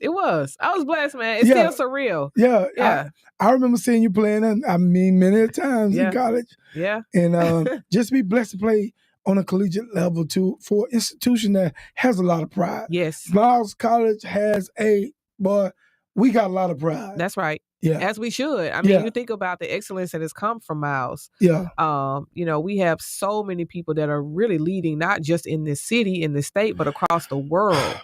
I was blessed, man. It's Yeah. still surreal. Yeah. Yeah. I remember seeing you playing, many times Yeah. in college. Yeah. And just be blessed to play on a collegiate level, too, for an institution that has a lot of pride. Yes. Miles College has we got a lot of pride. That's right. Yeah. As we should. I mean, you think about the excellence that has come from Miles. Yeah. We have so many people that are really leading, not just in this city, in the state, but across the world.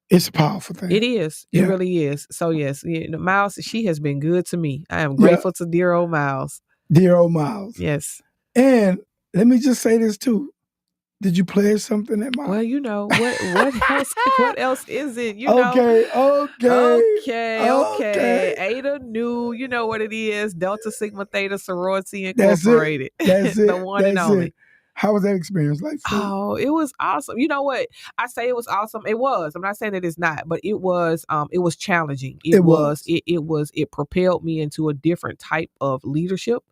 It's a powerful thing. It is. It really is. So yes, Miles, she has been good to me. I am grateful to dear old Miles. Dear old Miles. Yes. And let me just say this too. Did you play something at Miles? Well, what else is it? Okay. Ada Nu, you know what it is. Delta Sigma Theta Sorority Incorporated. That's it. The one and only. How was that experience like for you? Oh, it was awesome. You know what? I say it was awesome. It was. I'm not saying that it's not, but it was challenging. It propelled me into a different type of leadership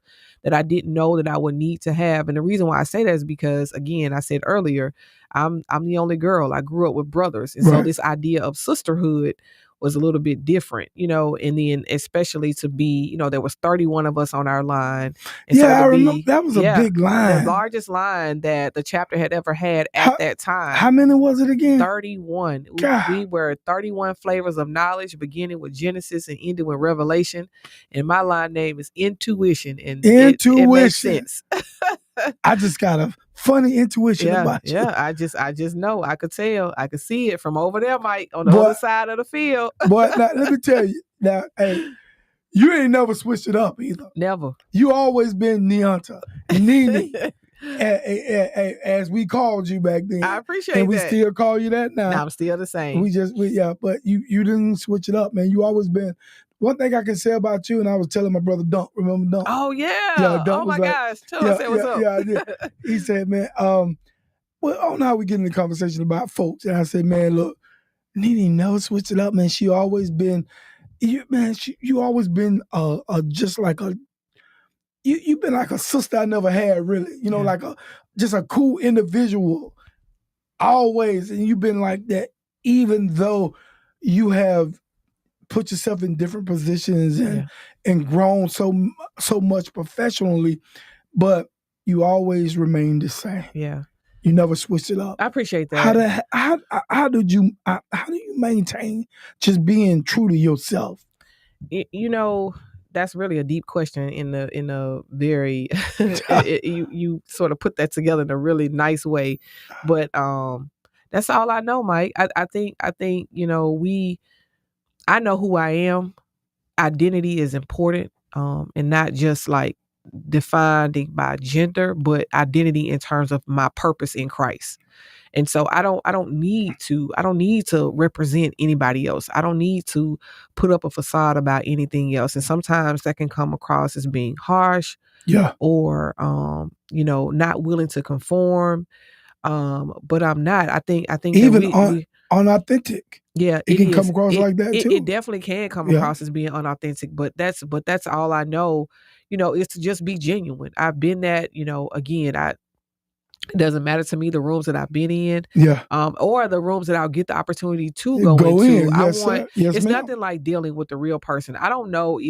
that I didn't know that I would need to have. And the reason why I say that is because, again, I said earlier, I'm the only girl. I grew up with brothers. And so this idea of sisterhood was a little bit different, and then especially to be, there was 31 of us on our line. And I remember that was a big line. The largest line that the chapter had ever had at that time. How many was it again? 31. We were 31 flavors of knowledge, beginning with Genesis and ending with Revelation. And my line name is Intuition. And it makes sense. I just got a funny intuition about you. Yeah, I just know. I could tell. I could see it from over there, Mike, on the other side of the field. But now, let me tell you, hey, you ain't never switched it up either. Never. You always been Neonta, Nene, as we called you back then. I appreciate that. And we still call you that now. I'm still the same. But you didn't switch it up, man. You always been. One thing I can say about you, and I was telling my brother Dunk, remember Dunk? Oh, yeah. Dunk oh, my gosh. Tell us what's up. Yeah, I did. He said, man, I don't know how we get in the conversation about folks. And I said, man, look, Nene never switched it up, man. She always been, you always been just like you've been like a sister I never had, really. Like just a cool individual, always. And you've been like that, even though you have put yourself in different positions and grown so much professionally, but you always remain the same. Yeah, you never switched it up. I appreciate that. How do you maintain just being true to yourself? That's really a deep question. In a very you sort of put that together in a really nice way, but that's all I know, Mike. I think I know who I am. Identity is important, and not just like defined by gender, but identity in terms of my purpose in Christ. And so I don't need to represent anybody else. I don't need to put up a facade about anything else. And sometimes that can come across as being harsh, or not willing to conform. But I'm not. I think even unauthentic. Yeah, it can come across like that too. It definitely can come across as being unauthentic, but that's all I know. Is to just be genuine. I've been that. Again, it doesn't matter to me the rooms that I've been in, or the rooms that I'll get the opportunity to go into. It's nothing like dealing with the real person. I don't know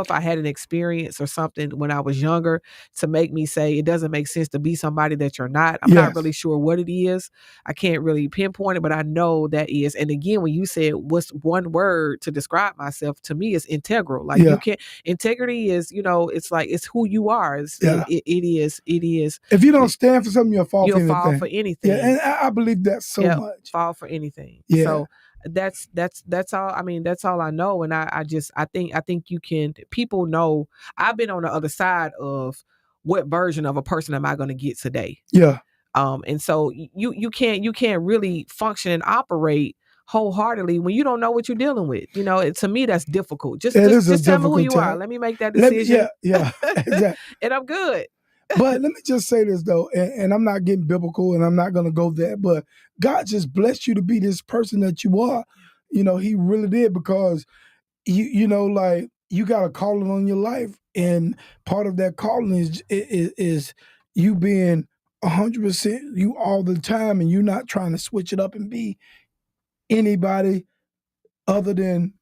if I had an experience or something when I was younger to make me say it doesn't make sense to be somebody that you're not. I'm not really sure what it is. I can't really pinpoint it, but I know that is. And again, when you said what's one word to describe myself, to me, it's integral. Like you can't. Integrity is, it's like it's who you are. It is. If you don't stand for something, you'll fall for anything. Yeah, and I believe that so much. Fall for anything. Yeah. So that's all. I mean, that's all I know. And I think you can. People know I've been on the other side of what version of a person am I going to get today. Yeah. And so you can't really function and operate wholeheartedly when you don't know what you're dealing with. To me that's difficult. Just tell me who you are. Let me make that decision. Yeah, exactly. And I'm good. But let me just say this though, and I'm not getting biblical, and I'm not gonna go there. But God just blessed you to be this person that you are. You know, He really did, because you know, like, you got a calling on your life, and part of that calling is you being 100% you all the time, and you not trying to switch it up and be anybody other than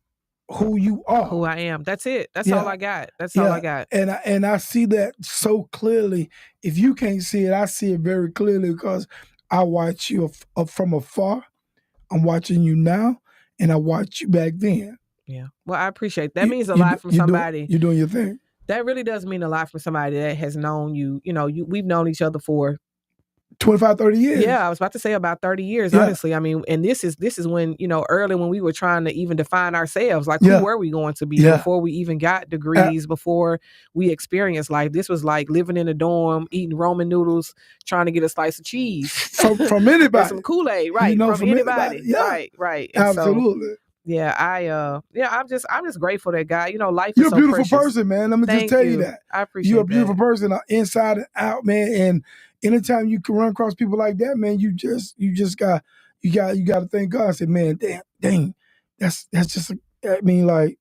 who you are. Who I am. That's it. That's all I got. That's all I got. And I see that so clearly. If you can't see it, I see it very clearly, because I watch you from afar. I'm watching you now, and I watched you back then. Yeah. Well, I appreciate that. That means a lot from somebody. You're doing your thing. That really does mean a lot from somebody that has known you. You know, we've known each other for 25, 30 years. Yeah, I was about to say about 30 years, honestly. I mean, and this is when, you know, early when we were trying to even define ourselves, like who were we going to be before we even got degrees, before we experienced life. This was like living in a dorm, eating Roman noodles, trying to get a slice of cheese. From anybody. And some Kool-Aid, right. You know, from anybody. Yeah. Right. And absolutely. So, I'm just grateful that God, you know, life You're is so a beautiful precious. person, man. Let me just tell you that. I appreciate You're a beautiful that. person, inside and out, man. And anytime you can run across people like that, man, you got to thank God. Say, man, dang, that's just. I mean, like,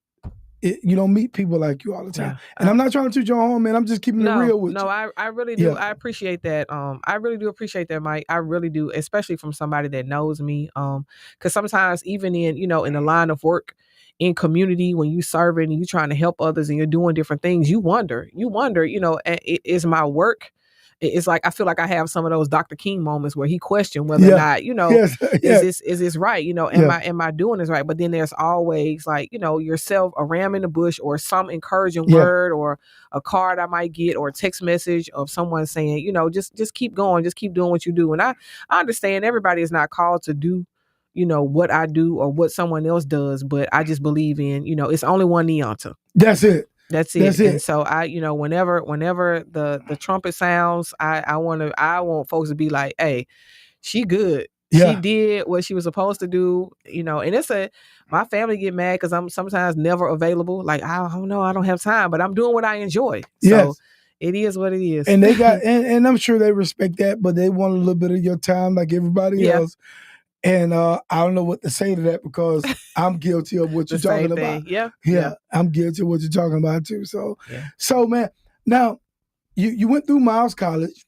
you don't meet people like you all the time. And I'm not trying to toot your horn, man. I'm just keeping it real with you. No, I really do. I appreciate that. I really do appreciate that, Mike. I really do, especially from somebody that knows me. Because sometimes even in, you know, in the line of work, in community, when you serving and you trying to help others and you're doing different things, you wonder, you know, is my work. It's like I feel like I have some of those Dr. King moments where he questioned whether or not, you know, is this right? You know, am I doing this right? But then there's always, like, you know, yourself, a ram in the bush, or some encouraging word, or a card I might get, or a text message of someone saying, you know, just keep going, just keep doing what you do. And I understand everybody is not called to do, you know, what I do or what someone else does, but I just believe in, you know, it's only one Neonta. That's it. That's it. And so I, you know, whenever the trumpet sounds, I want folks to be like, hey, she good. She did what she was supposed to do, you know. And my family get mad because I'm sometimes never available. Like, I don't know, I don't have time, but I'm doing what I enjoy. So it is what it is. And they got, and I'm sure they respect that, but they want a little bit of your time like everybody else. And I don't know what to say to that, because I'm guilty of what you're talking about. Yeah, I'm guilty of what you're talking about too. So, man, now you went through Miles College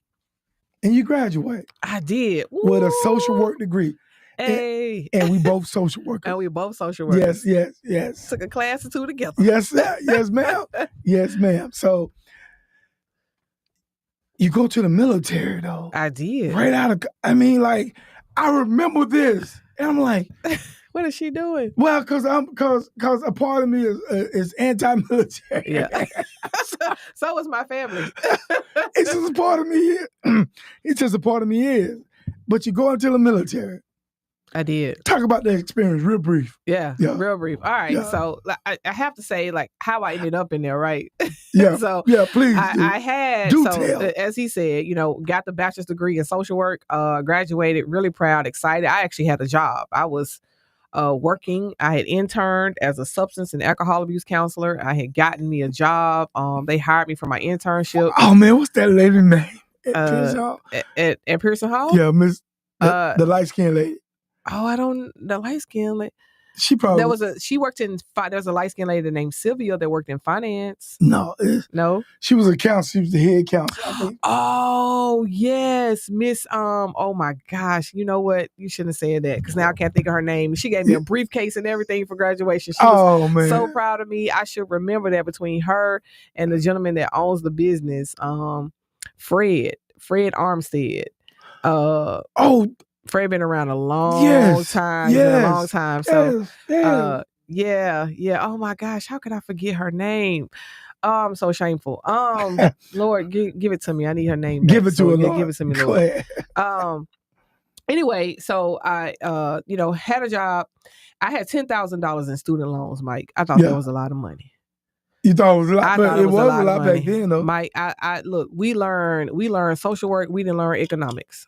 and you graduated. I did. With a social work degree. Hey. And we both social workers. And we both social workers. Yes. Took a class or two together. Yes, yes, ma'am. Yes, ma'am. So you go to the military though. I did. Right out of, I mean, like, I remember this, and I'm like, what is she doing? Well, because a part of me is anti-military. Yeah. So is my family. It's just a part of me. It's just a part of me is. But you go into the military. I did. Talk about that experience, real brief. Yeah. Real brief. All right. Yeah. So I have to say, like, how I ended up in there, right? Yeah. So please. I had, tell. As he said, you know, got the bachelor's degree in social work, graduated, really proud, excited. I actually had a job. I was working. I had interned as a substance and alcohol abuse counselor. I had gotten me a job. They hired me for my internship. Oh man, what's that lady's name? At Pearson Hall? At Pearson Hall? Yeah, Miss the light-skinned lady. Oh, the light-skinned lady. She probably she worked in, there was a light-skinned lady named Sylvia that worked in finance. No. She was a counselor. She was the head counselor, I think. Oh, yes. Miss, oh my gosh. You know what? You shouldn't have said that, because now I can't think of her name. She gave me a briefcase and everything for graduation. She was man. so proud of me. I should remember that, between her and the gentleman that owns the business, Fred Armstead. Fred been around a long time. A long time. So, yeah. Oh my gosh, how could I forget her name? I'm so shameful. Lord, give it to me. I need her name back. Give it to her, Lord. Give it to me, Lord. Anyway, so I, had a job. I had $10,000 in student loans, Mike. I thought that was a lot of money. You thought it was a lot, I but thought it it was a was lot a of lot money. back then, though. Mike, I look, we learned social work. We didn't learn economics.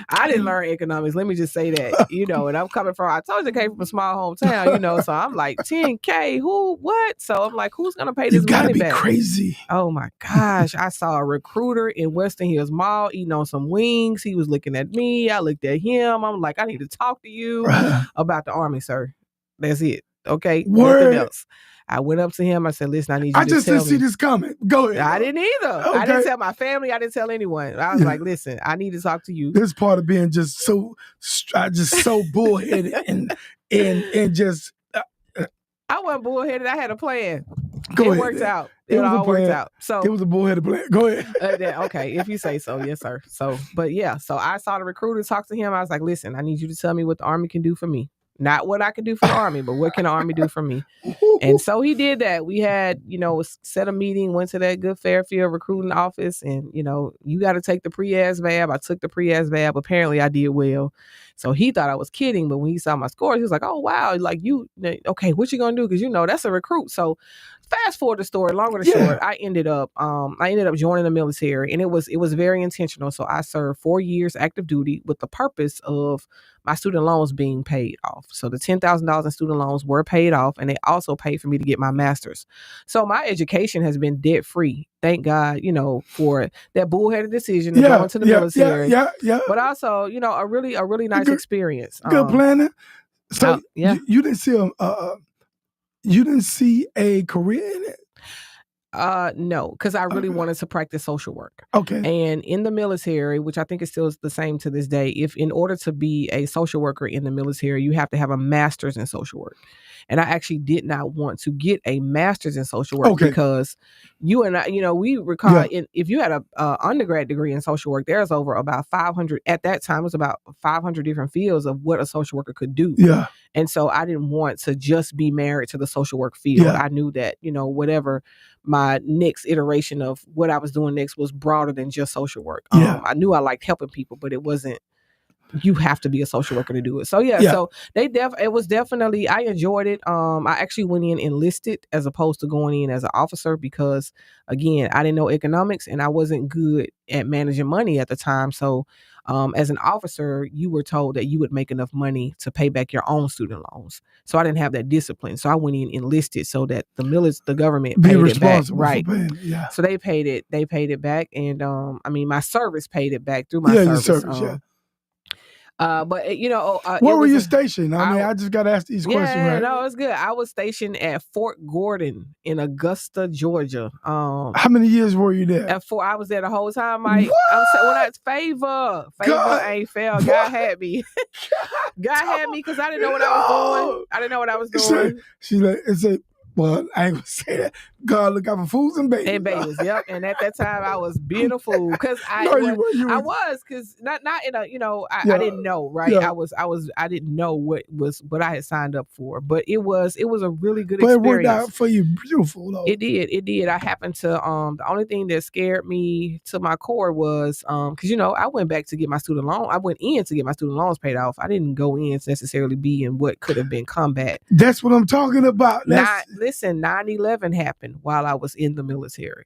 I didn't learn economics. Let me just say that, and I'm coming from, I told you I came from a small hometown, so I'm like 10K, what? So I'm like, who's going to pay You this gotta money be back? crazy. Oh my gosh. I saw a recruiter in Western Hills Mall eating on some wings. He was looking at me. I looked at him. I'm like, I need to talk to you about the Army, sir. That's it. Okay. Word. Nothing else. I went up to him. I said, listen, I need you to tell me. I just didn't see this coming. Go ahead. I didn't either. Okay. I didn't tell my family. I didn't tell anyone. I was like, listen, I need to talk to you. This part of being just so bullheaded and just. I wasn't bullheaded. I had a plan. Go ahead. It worked out. It all was a plan. worked out. So it was a bullheaded plan. Go ahead. Okay, if you say so, yes, sir. So, but yeah, so I saw the recruiter, talk to him. I was like, listen, I need you to tell me what the Army can do for me. Not what I can do for the Army, but what can the Army do for me? And so he did that. We had, set a meeting, went to that good Fairfield recruiting office, and, you got to take the pre-ASVAB. I took the pre-ASVAB. Apparently I did well. So he thought I was kidding, but when he saw my scores, he was like, oh, wow, like okay, what you going to do? Because, that's a recruit. So fast forward the story, longer than short, I ended up joining the military, and it was very intentional. So I served 4 years active duty with the purpose of my student loans being paid off. So the $10,000 in student loans were paid off, and they also paid for me to get my master's. So my education has been debt free. Thank God, for that bullheaded decision to go into the military. Yeah. But also, a really nice experience. Good planning. So you didn't see you didn't see a career in it? No, because I really wanted to practice social work. Okay. And in the military, which I think is still the same to this day, if in order to be a social worker in the military, you have to have a master's in social work. And I actually did not want to get a master's in social work because you and I, we recall if you had a undergrad degree in social work, there's over about 500, at that time, it was about 500 different fields of what a social worker could do. Yeah. And so I didn't want to just be married to the social work field. I knew that, whatever my next iteration of what I was doing next was broader than just social work. I knew I liked helping people, but it wasn't, you have to be a social worker to do it. So so it was definitely, I enjoyed it. I actually went in enlisted as opposed to going in as an officer because, again, I didn't know economics and I wasn't good at managing money at the time. So as an officer, you were told that you would make enough money to pay back your own student loans. So I didn't have that discipline. So I went in enlisted so that the government paid it back. Right. So they paid it back. And my service paid it back through my service. But where were you stationed? I just got to ask these questions. Yeah, right? no, it's good. I was stationed at Fort Gordon in Augusta, Georgia. How many years were you there? I was there the whole time, Mike. I'm saying, when that's favor ain't fail. God had me. God had me because I didn't know what I was doing. She's like, well, I ain't gonna say that. God look out for fools and babies. And babies, yep. And at that time, I was being a fool because I was because not in a I didn't know, right? Yeah. I didn't know what I had signed up for, but it was a really good experience. It worked out for you, beautiful though. It did. I happened to the only thing that scared me to my core was because I went back to get my student loan. I went in to get my student loans paid off. I didn't go in to necessarily be in what could have been combat. That's what I'm talking about. Listen, 9/11 happened while I was in the military.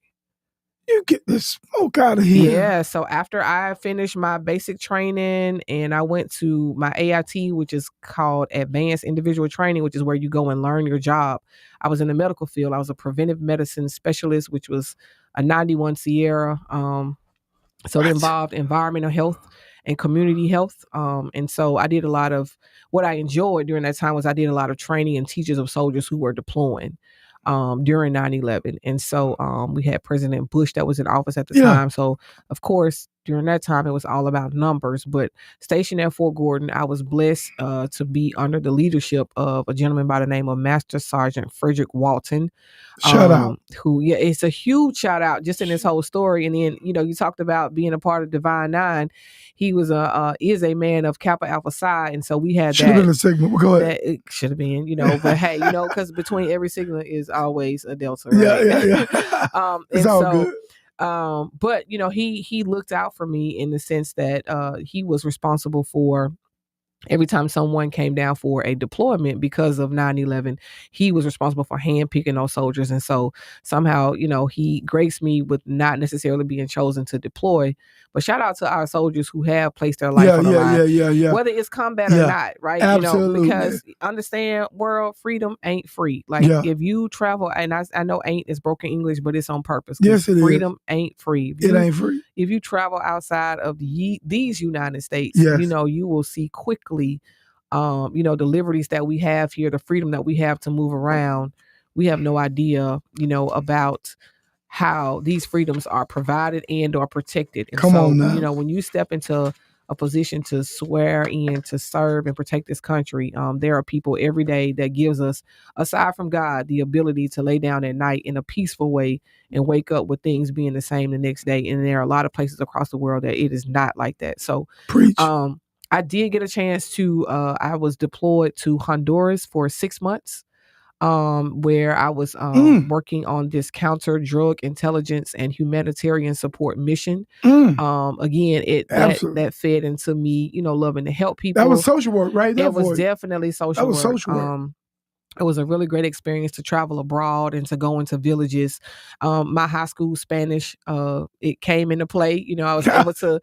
You get the smoke out of here. Yeah, so after I finished my basic training and I went to my AIT, which is called Advanced Individual Training, which is where you go and learn your job. I was in the medical field. I was a preventive medicine specialist, which was a 91 Sierra. So it involved environmental health and community health. And so I did a lot of what I enjoyed during that time was I did a lot of training and teachers of soldiers who were deploying during 9/11. And so we had President Bush that was in office at the time. So, of course, during that time, it was all about numbers. But stationed at Fort Gordon, I was blessed to be under the leadership of a gentleman by the name of Master Sergeant Frederick Walton. Shout out. Who, it's a huge shout out just in this whole story. And then, you talked about being a part of Divine Nine. He was is a man of Kappa Alpha Psi. And so we had should have been a Sigma. Go ahead. It should have been, but hey, because between every Sigma is always a Delta. Right? Yeah. It's all good. But he looked out for me in the sense that he was responsible for every time someone came down for a deployment because of 9/11, he was responsible for handpicking those soldiers. And so somehow, he graced me with not necessarily being chosen to deploy. But shout out to our soldiers who have placed their life on the line, yeah. whether it's combat or Yeah, not, right? absolutely. Because understand, world freedom ain't free. Like Yeah. if you travel, and I know ain't is broken English, but it's on purpose. Yes, it is. Freedom ain't free. It ain't free. If you travel outside of these United States, Yes. you will see quickly, the liberties that we have here, the freedom that we have to move around. We have no idea, about how these freedoms are provided and or protected. And Come on now. when you step into a position to swear in to serve and protect this country, there are people every day that gives us, aside from God, the ability to lay down at night in a peaceful way and wake up with things being the same the next day. And there are a lot of places across the world that it is not like that. So preach. I did get a chance to I was deployed to Honduras for 6 months, where I was working on this counter drug intelligence and humanitarian support mission. Again, that fed into me, loving to help people. That was social work, right? It was definitely social work. Social work. It was a really great experience to travel abroad and to go into villages. My high school Spanish, it came into play. I was able to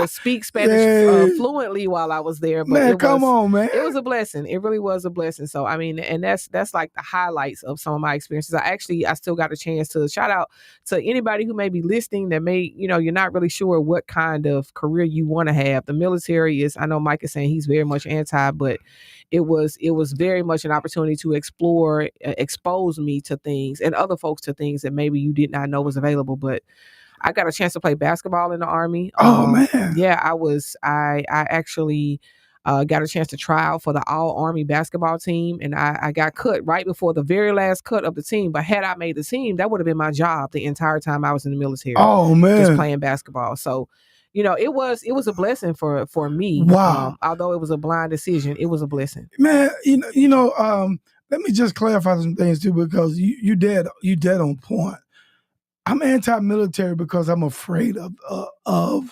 speak Spanish fluently while I was there. But man, come on, man. It was a blessing. It really was a blessing. So, I mean, and that's like the highlights of some of my experiences. I still got a chance to shout out to anybody who may be listening that may, you're not really sure what kind of career you want to have. The military is, I know Mike is saying he's very much anti, but it was very much an opportunity to explore, expose me to things and other folks to things that maybe you did not know was available. But I got a chance to play basketball in the Army. Oh man. Yeah, I actually got a chance to try out for the all Army basketball team, and I got cut right before the very last cut of the team. But had I made the team, that would have been my job the entire time I was in the military. Oh man. Just playing basketball. So it was a blessing for me. Wow. Although it was a blind decision, it was a blessing. Man, let me just clarify some things too, because you dead on point. I'm anti-military because I'm afraid I'm a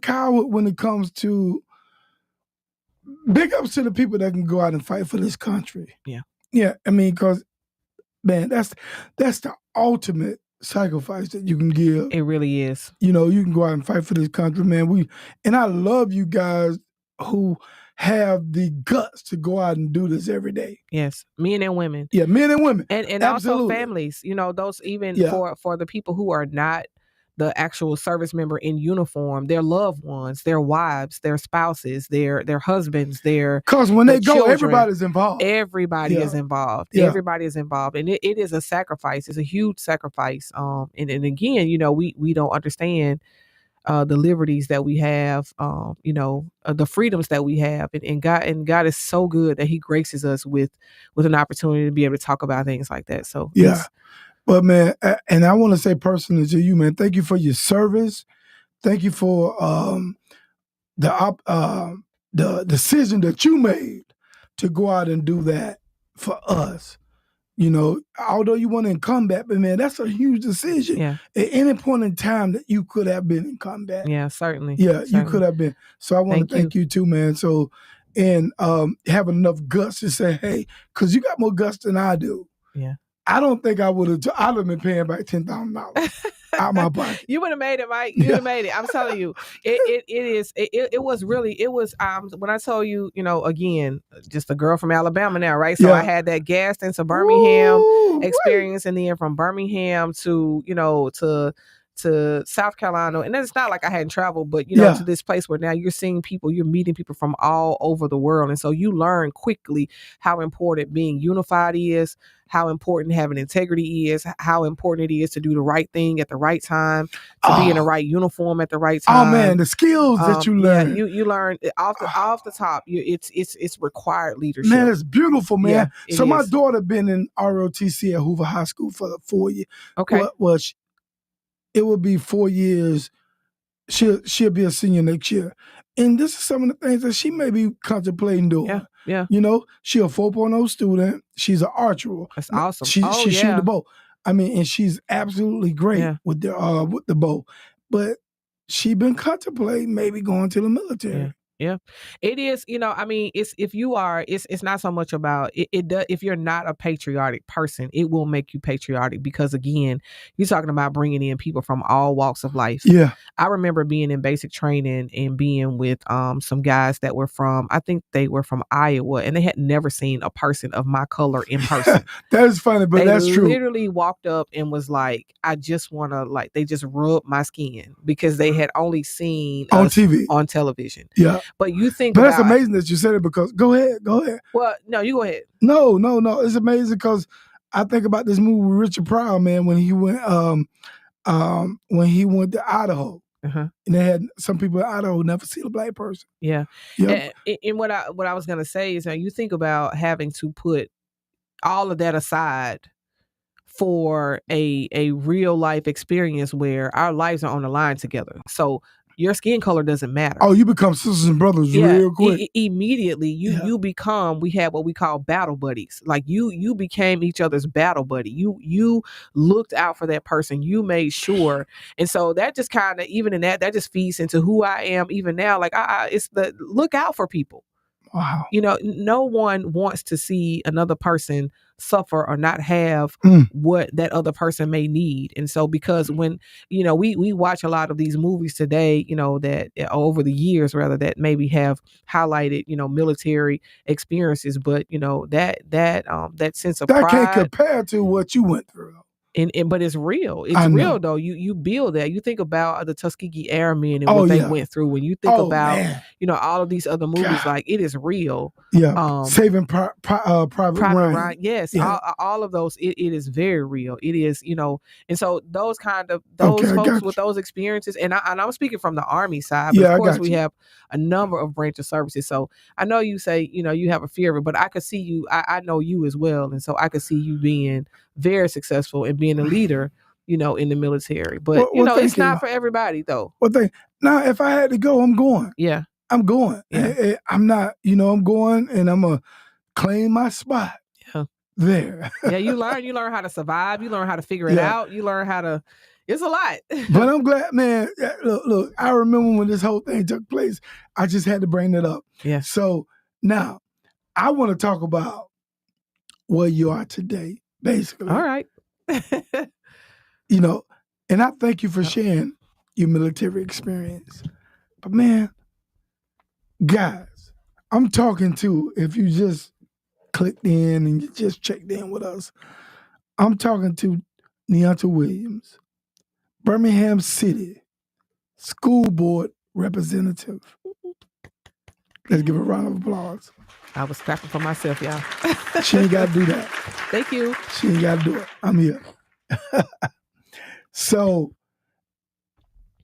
coward when it comes to big ups to the people that can go out and fight for this country. Yeah. Yeah. I mean, because man, that's the ultimate sacrifice that you can give. It really is. You can go out and fight for this country, man. And I love you guys who have the guts to go out and do this every day. Yes, men and women. Yeah, men and women. And also families, those even for the people who are not the actual service member in uniform, their loved ones, their wives, their spouses, their husbands, because when they go, everybody's involved. Everybody is involved. Yeah. Everybody is involved. And it is a sacrifice. It's a huge sacrifice. And again, we don't understand the liberties that we have, the freedoms that we have, and God is so good that He graces us with an opportunity to be able to talk about things like that. So yeah, but man, and I want to say personally to you, man, thank you for your service. Thank you for the decision that you made to go out and do that for us. Although you want in combat, but man, that's a huge decision. Yeah. At any point in time that you could have been in combat. Yeah, certainly. Yeah, you could have been. So I want to thank you too, man. So, and having enough guts to say, hey, because you got more guts than I do. Yeah. I don't think I would have. I'd have been paying back $10,000 out my pocket. You would have made it, Mike. You would have made it. I'm telling you, it was when I told you, again, just a girl from Alabama now, right? So I had that gassed into Birmingham experience, and then from Birmingham to South Carolina, and it's not like I hadn't traveled, but to this place where now you're meeting people from all over the world, and so you learn quickly how important being unified is, how important having integrity is, how important it is to do the right thing at the right time, to be in the right uniform at the right time. Oh man, the skills that you learn. Yeah, you learn off the top. It's required leadership. Man, it's beautiful, man. Yeah, so my daughter been in ROTC at Hoover High School for the 4 years. Okay. It will be 4 years. She'll be a senior next year. And this is some of the things that she may be contemplating doing. Yeah. She's a 4.0 student. She's an archer. That's awesome. She shoots the bow. I mean, and she's absolutely great with the bow. But she been contemplating maybe going to the military. Yeah, it is. I mean, it's if you are, it's not so much about it. It does. If you're not a patriotic person, it will make you patriotic because again, you're talking about bringing in people from all walks of life. Yeah. I remember being in basic training and being with some guys that were from, I think they were from Iowa, and they had never seen a person of my color in person. That is funny, but that's true. They literally walked up and was like, I just want to, like, they just rubbed my skin because they had only seen on us TV, on television. Yeah. But you think But that's amazing that you said it because, go ahead. Well, no, you go ahead. No. It's amazing because I think about this movie with Richard Pryor, man, when he went to Idaho. And they had some people in Idaho never seen a black person. Yeah. Yep. And what I was gonna say is that you think about having to put all of that aside for a real life experience where our lives are on the line together. So your skin color doesn't matter. Oh, you become sisters and brothers real quick. Immediately, you become. We have what we call battle buddies. Like you became each other's battle buddy. You looked out for that person. You made sure, and so that just kind of even in that just feeds into who I am even now. Like it's the look out for people. Wow. No one wants to see another person suffer or not have what that other person may need. And so because when, we watch a lot of these movies today, that over the years rather that maybe have highlighted, military experiences, but that sense of pride. That can't compare to what you went through. But it's real. It's real though. You build that. You think about the Tuskegee Airmen and what they went through. When you think about all of these other movies, like it is real. Yeah. Saving Private Ryan. Yes. Yeah. All of those. It is very real. It is. And so those folks with those experiences, and I'm speaking from the Army side. But of course, we have a number of branch of services. So I know you say you have a fear of it, but I could see you. I know you as well, and so I could see you being very successful and being a leader, in the military. But it's not for everybody though. Now, if I had to go, I'm going. Yeah. I'm going. Yeah. I'm not, I'm going and I'm gonna claim my spot. Yeah. There. Yeah, you learn how to survive, you learn how to figure it out, you learn how to it's a lot. But I'm glad, man. Look, I remember when this whole thing took place. I just had to bring it up. Yeah. So now I want to talk about where you are today. Basically. All right. And I thank you for sharing your military experience. But man, guys, I'm talking to, if you just clicked in and you just checked in with us, I'm talking to Neonta Williams, Birmingham City School Board Representative. Let's give a round of applause. I was clapping for myself, y'all. She ain't got to do that. Thank you. She ain't got to do it. I'm here. So,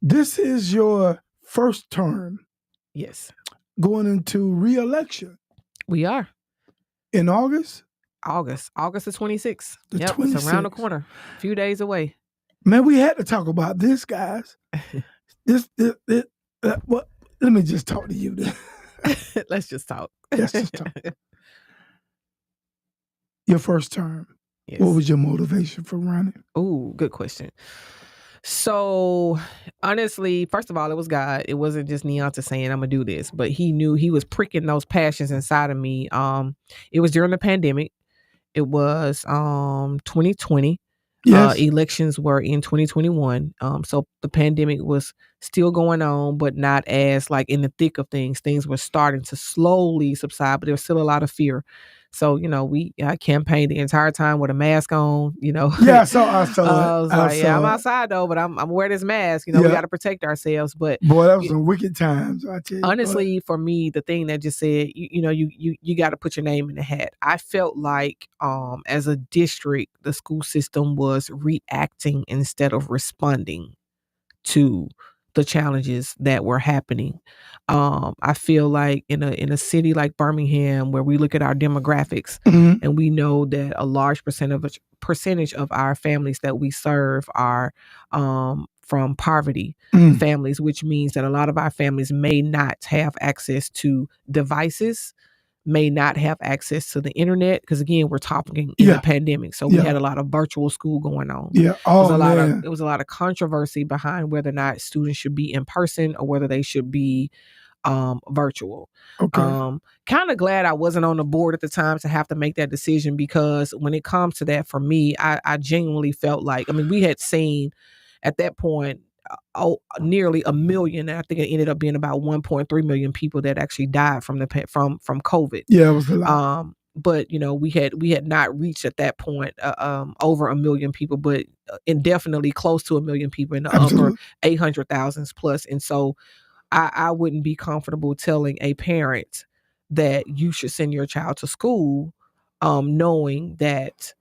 this is your first term. Yes. Going into reelection. We are. In August? August the 26th. The 26th. It's around the corner. A few days away. Man, we had to talk about this, guys. Well, let me just talk to you then. Let's just talk. Let's just talk. Your first term. Yes. What was your motivation for running? Oh, good question. So honestly, first of all, it was God. It wasn't just Neonta saying I'm gonna do this, but he knew he was pricking those passions inside of me. It was during the pandemic. It was 2020. Yes. Elections were in 2021. So the pandemic was still going on, but not as like in the thick of things. Things were starting to slowly subside, but there was still a lot of fear. So, I campaigned the entire time with a mask on, Yeah, I saw I was like, I'm outside though, but I'm wearing this mask. We got to protect ourselves. But boy, that was some wicked times. I tell you. Honestly, for me, the thing that just said, you got to put your name in the hat. I felt like, as a district, the school system was reacting instead of responding to the challenges that were happening. I feel like in a city like Birmingham, where we look at our demographics and we know that a large percentage of our families that we serve are from poverty families, which means that a lot of our families may not have access to devices may not have access to the internet, because again, we're talking in the pandemic, so we had a lot of virtual school going on. Yeah, it was a lot of controversy behind whether or not students should be in person or whether they should be virtual. Okay. Kind of glad I wasn't on the board at the time to have to make that decision, because when it comes to that, for me, I genuinely felt like, I mean, we had seen at that point nearly 1 million. I think it ended up being about 1.3 million people that actually died from COVID. Yeah, it was a lot. But we had not reached at that point over 1 million people, but indefinitely close to 1 million people, in the upper 800,000s plus. And so I wouldn't be comfortable telling a parent that you should send your child to school, knowing that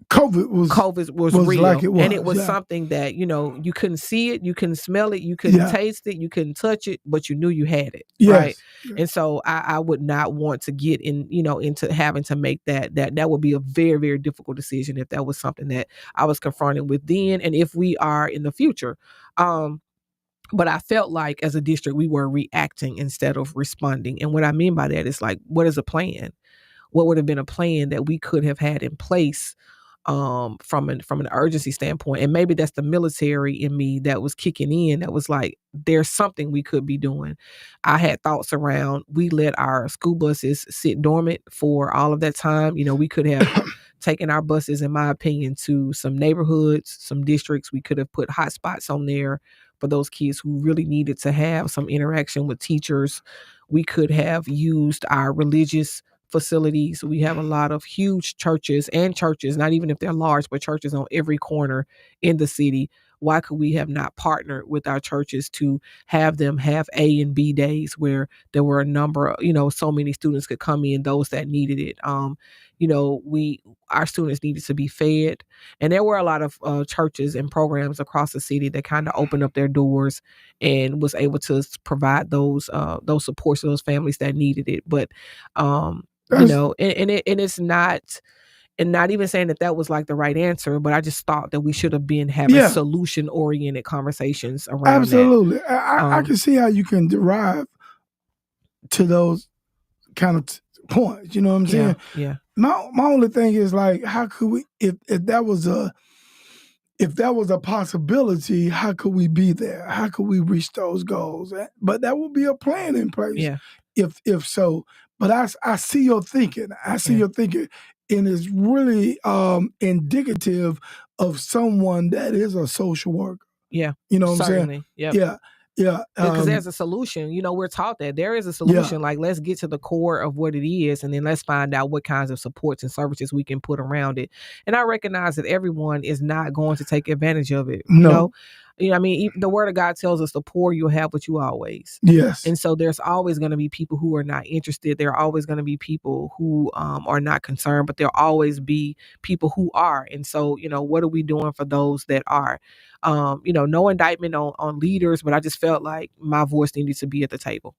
COVID was real, like it was, and it was something that you couldn't see it, you couldn't smell it, you couldn't taste it, you couldn't touch it, but you knew you had it, right? And so I would not want to get into having to make that would be a very, very difficult decision if that was something that I was confronted with then, and if we are in the future. But I felt like as a district, we were reacting instead of responding. And what I mean by that is, like, what is a plan? What would have been a plan that we could have had in place from an urgency standpoint? And maybe that's the military in me that was kicking in, that was like, there's something we could be doing. I had thoughts around, we let our school buses sit dormant for all of that time. We could have taken our buses, in my opinion, to some neighborhoods, some districts. We could have put hotspots on there for those kids who really needed to have some interaction with teachers. We could have used our religious facilities. We have a lot of huge churches, not even if they're large, but churches on every corner in the city. Why could we have not partnered with our churches to have them have A and B days where there were a number of, so many students could come in, those that needed it. Our students needed to be fed. And there were a lot of churches and programs across the city that kind of opened up their doors and was able to provide those supports to those families that needed it. But it's not, and not even saying that was like the right answer, but I just thought that we should have been having solution-oriented conversations around Absolutely. that. I can see how you can derive to those kind of points. You know what I'm saying? Yeah. My only thing is, like, how could we, if that was a possibility, how could we be there? How could we reach those goals? But that would be a plan in place. Yeah. If so. But I see your thinking. Your thinking, and it's really indicative of someone that is a social worker. Yeah. You know what Certainly. I'm saying? Yeah. Yeah. Because there's a solution. We're taught that there is a solution. Like, let's get to the core of what it is, and then let's find out what kinds of supports and services we can put around it. And I recognize that everyone is not going to take advantage of it. No. I mean, the word of God tells us, the poor you'll have what you always. Yes. And so there's always going to be people who are not interested. There are always going to be people who are not concerned, but there'll always be people who are. And so, what are we doing for those that are? No indictment on leaders, but I just felt like my voice needed to be at the table.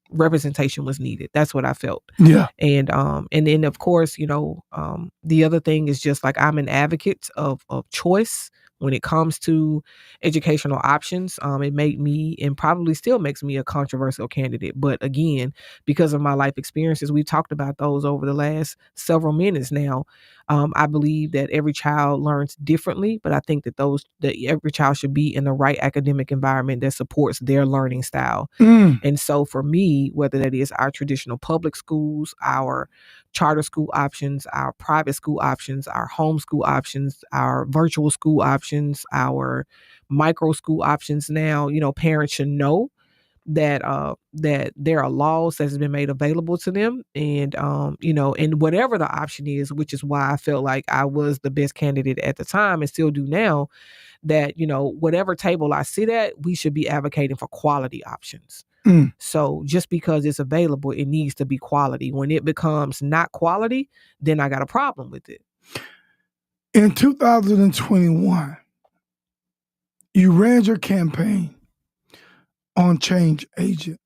Representation was needed. That's what I felt. Yeah. And then, of course, the other thing is just like, I'm an advocate of choice when it comes to educational options. It made me, and probably still makes me, a controversial candidate. But again, because of my life experiences, we've talked about those over the last several minutes now. I believe that every child learns differently, but I think that every child should be in the right academic environment that supports their learning style. And so for me, whether that is our traditional public schools, our charter school options, our private school options, our homeschool options, our virtual school options, our micro school options now, parents should know that there are laws that has been made available to them, and and whatever the option is, which is why I felt like I was the best candidate at the time, and still do now, that whatever table I sit at, we should be advocating for quality options. So just because it's available, it needs to be quality. When it becomes not quality, then I got a problem with it. In 2021, you ran your campaign on Change Agent.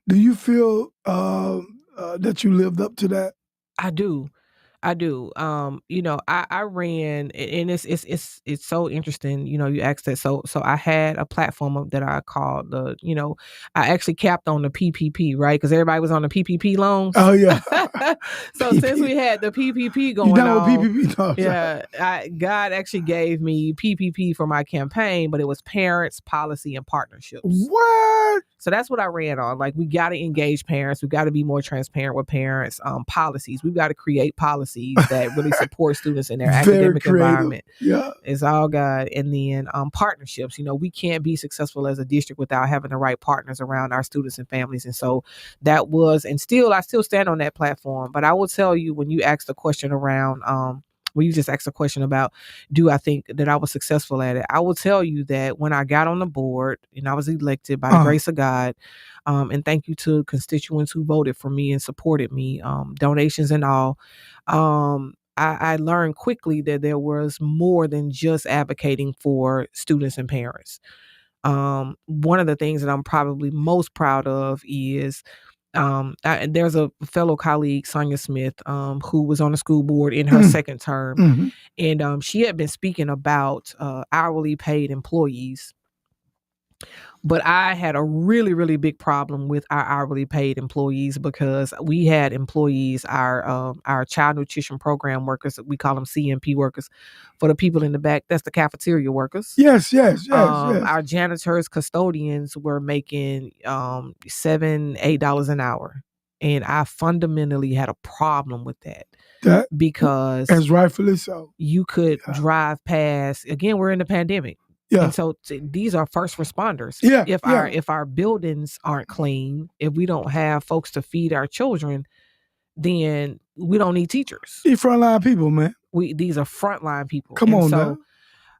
Do you feel that you lived up to that? I do. I do. I ran, and it's so interesting. You asked that. So I had a platform that I called I actually capped on the PPP, right? Because everybody was on the PPP loans. Oh yeah. So since we had the PPP You going know what on, PPP talks yeah, God actually gave me PPP for my campaign, but it was parents, policy, and partnerships. What? So that's what I ran on. Like, we got to engage parents. We got to be more transparent with parents. Policies. We've got to create policies that really support students in their academic environment. Yeah. It's all God. And then partnerships. We can't be successful as a district without having the right partners around our students and families. And so that was, and I still stand on that platform. But I will tell you, when you asked the question around, when you just asked a question about, do I think that I was successful at it? I will tell you that when I got on the board and I was elected by the grace of God, and thank you to constituents who voted for me and supported me, donations and all, I learned quickly that there was more than just advocating for students and parents. One of the things that I'm probably most proud of is there's a fellow colleague, Sonia Smith, who was on the school board in her second term, and she had been speaking about hourly paid employees. But I had a really, really big problem with our hourly paid employees, because we had employees, our child nutrition program workers, we call them CNP workers. For the people in the back, that's the cafeteria workers. Yes. Our janitors, custodians were making $7, $8 an hour. And I fundamentally had a problem with that because, as rightfully so, you could drive past. Again, we're in the pandemic. Yeah. And so these are first responders. Yeah. If our buildings aren't clean, if we don't have folks to feed our children, then we don't need teachers. These frontline people, man. These are frontline people. Come on now.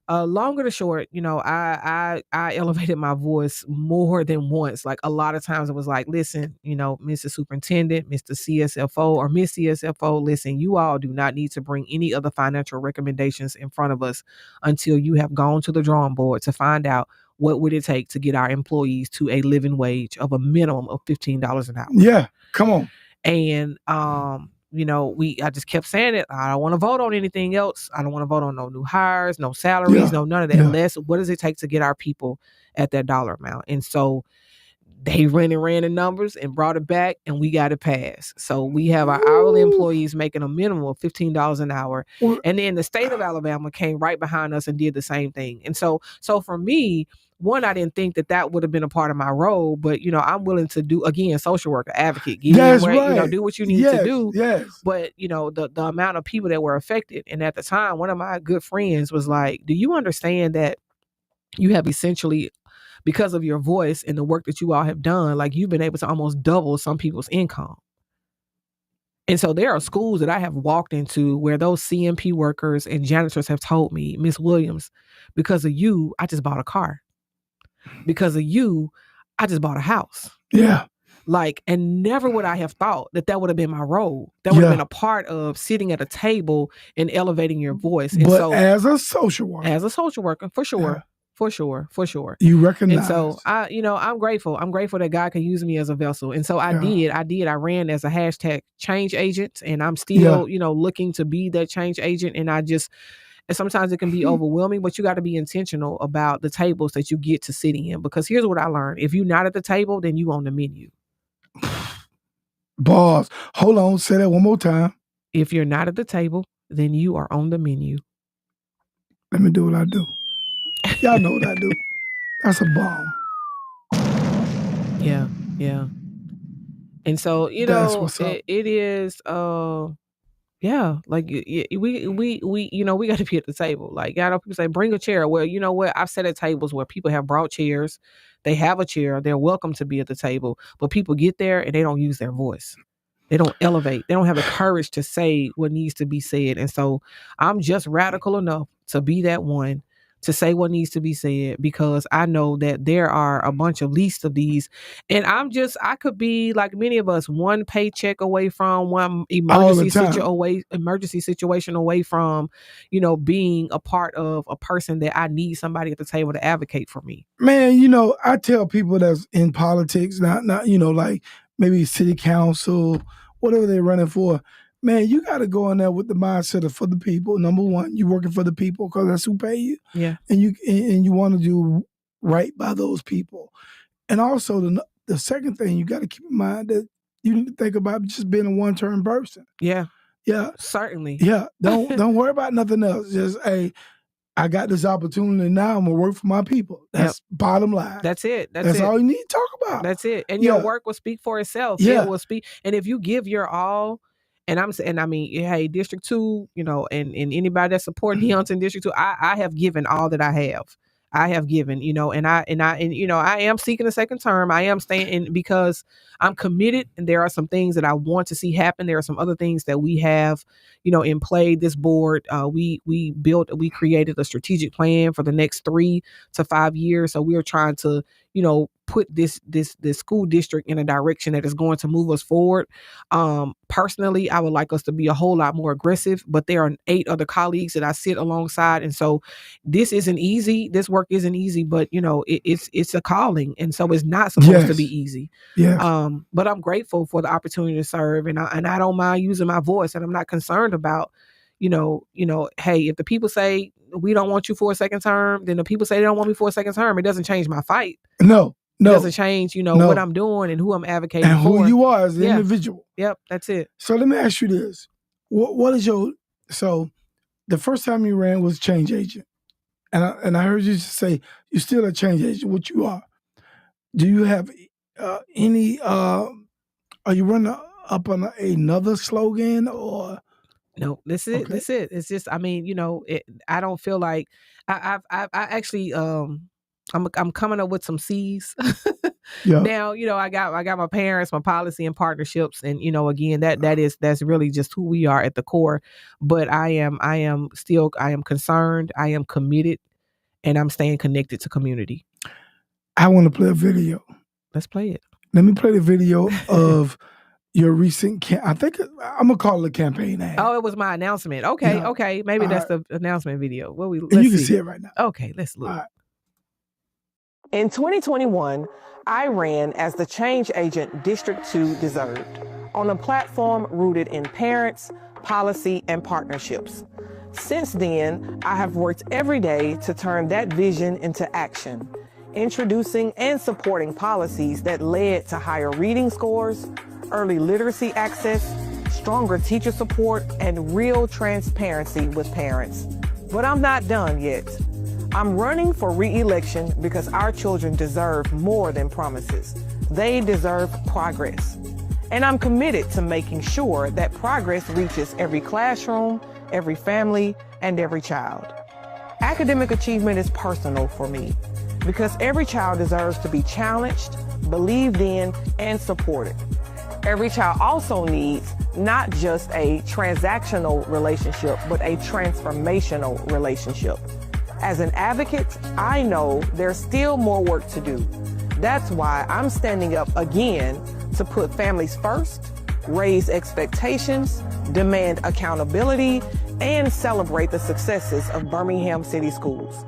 Longer to short, I elevated my voice more than once. Like, a lot of times it was like, listen, Mr. Superintendent, Mr. CSFO, or Miss CSFO, listen, you all do not need to bring any other financial recommendations in front of us until you have gone to the drawing board to find out what would it take to get our employees to a living wage of a minimum of $15 an hour. Yeah, come on. And I just kept saying it. I don't want to vote on anything else. I don't want to vote on no new hires, no salaries, no none of that. Unless, what does it take to get our people at that dollar amount? And so they ran the numbers and brought it back, and we got it passed. So we have our hourly employees making a minimum of $15 an hour. And then the state of Alabama came right behind us and did the same thing. And so for me, one, I didn't think that would have been a part of my role, but I'm willing to do, again, social worker, advocate, get in where, do what you need to do. Yes. But the amount of people that were affected, and at the time, one of my good friends was like, "Do you understand that you have essentially, because of your voice and the work that you all have done, like, you've been able to almost double some people's income?" And so there are schools that I have walked into where those CMP workers and janitors have told me, "Miss Williams, because of you, I just bought a car. Because of you, I just bought a house." Yeah. Like, and never would I have thought that would have been my role. That would have been a part of sitting at a table and elevating your voice. And but so, as a social worker, for sure. For sure. You recognize. And so I'm grateful. I'm grateful that God can use me as a vessel. And so I did. I ran as a hashtag change agent, and I'm still, looking to be that change agent. And and sometimes it can be overwhelming, but you got to be intentional about the tables that you get to sit in. Because here's what I learned. If you're not at the table, then you on the menu. Boss, hold on. Say that one more time. If you're not at the table, then you are on the menu. Let me do what I do. Y'all know what I do. That's a bomb. Yeah. And so, it is, like, we got to be at the table. Like, I know people say, bring a chair. Well, you know what? I've sat at tables where people have brought chairs. They have a chair. They're welcome to be at the table. But people get there and they don't use their voice. They don't elevate. They don't have the courage to say what needs to be said. And so I'm just radical enough to be that one to say what needs to be said, because I know that there are a bunch of least of these. And I could be like many of us, one paycheck away from, one emergency situation away from, being a part of a person that I need somebody at the table to advocate for me. Man, I tell people that's in politics, not like maybe city council, whatever they're running for, man, you got to go in there with the mindset of for the people. Number one, you working for the people because that's who pay you. Yeah. And you want to do right by those people. And also the second thing you got to keep in mind that you need to think about just being a one-term person. Yeah. Yeah. Certainly. Yeah. Don't worry about nothing else. Just, hey, I got this opportunity now. I'm gonna work for my people. That's bottom line. That's it. That's all you need to talk about. That's it. And your work will speak for itself. Yeah. It will speak. And if you give your all, and I mean, hey, District 2, and anybody that support Neonta in District 2, I have given all that I have. I have given, and I am seeking a second term. I am staying in because I'm committed, and there are some things that I want to see happen. There are some other things that we have, in play. This board, we created a strategic plan for the next 3 to 5 years. So we are trying to, put this school district in a direction that is going to move us forward. Personally, I would like us to be a whole lot more aggressive, but there are 8 other colleagues that I sit alongside. And so this isn't easy. This work isn't easy, but it's a calling. And so it's not supposed to be easy. Yeah. But I'm grateful for the opportunity to serve, and I don't mind using my voice, and I'm not concerned about, hey, if the people say we don't want you for a second term, then the people say they don't want me for a second term. It doesn't change my fight. No. It doesn't change, what I'm doing and who I'm advocating and for. who you are as an individual. Yep, that's it. So let me ask you this: what is so the first time you ran was change agent, and I heard you say you're still a change agent, which you are. Do you have any? Are you running up on another slogan or? No, this is it. This is it. It's just, I mean, I don't feel like I actually I'm coming up with some C's. Now, I got my parents, my policy and partnerships, and again, that's really just who we are at the core. But I am concerned, I am committed, and I'm staying connected to community. I want to play a video. Let's play it. Let me play the video of your recent I think I'm gonna call it a campaign ad. Oh, it was my announcement. Okay, okay. Maybe that's the announcement video. You can see it right now. Okay, let's look. All right. In 2021, I ran as the change agent District 2 deserved on a platform rooted in parents, policy, and partnerships. Since then, I have worked every day to turn that vision into action, introducing and supporting policies that led to higher reading scores, early literacy access, stronger teacher support, and real transparency with parents. But I'm not done yet. I'm running for re-election because our children deserve more than promises. They deserve progress. And I'm committed to making sure that progress reaches every classroom, every family, and every child. Academic achievement is personal for me because every child deserves to be challenged, believed in, and supported. Every child also needs not just a transactional relationship, but a transformational relationship. As an advocate, I know there's still more work to do. That's why I'm standing up again to put families first, raise expectations, demand accountability, and celebrate the successes of Birmingham City Schools.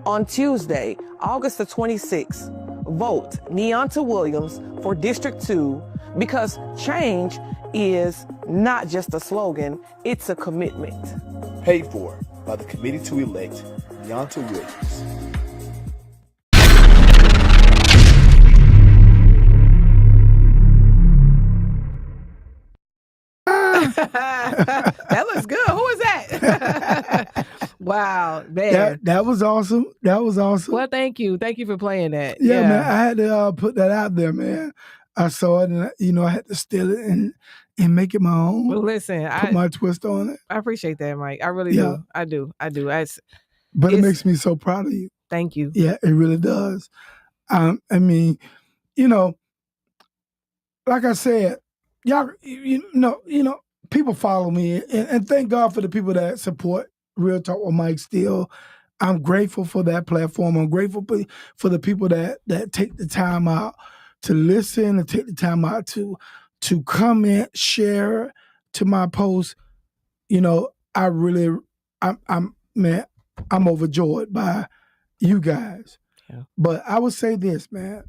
On Tuesday, August the 26th, vote Neonta Williams for District 2 because change is not just a slogan, it's a commitment. Paid for by the Committee to Elect Neonta Williams. That looks good. Who is that? Wow, man. That was awesome. That was awesome. Well, thank you. Thank you for playing that. Yeah, man. I had to put that out there, man. I saw it, and I had to steal it and make it my own. Well, listen, put my twist on it. I appreciate that, Mike. I really do. I do. But it makes me so proud of you. Thank you. Yeah, it really does. I mean, like I said, y'all, people follow me, and thank God for the people that support Real Talk with Mike still. I'm grateful for that platform. I'm grateful for the people that take the time out to listen and take the time out to comment, share to my posts. I'm overjoyed by you guys. Yeah. But I would say this, man.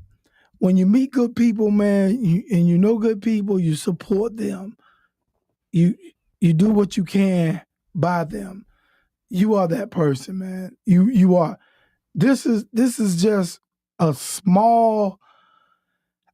When you meet good people, man, and you know good people, you support them. You do what you can by them. You are that person, man. You are. This is just a small.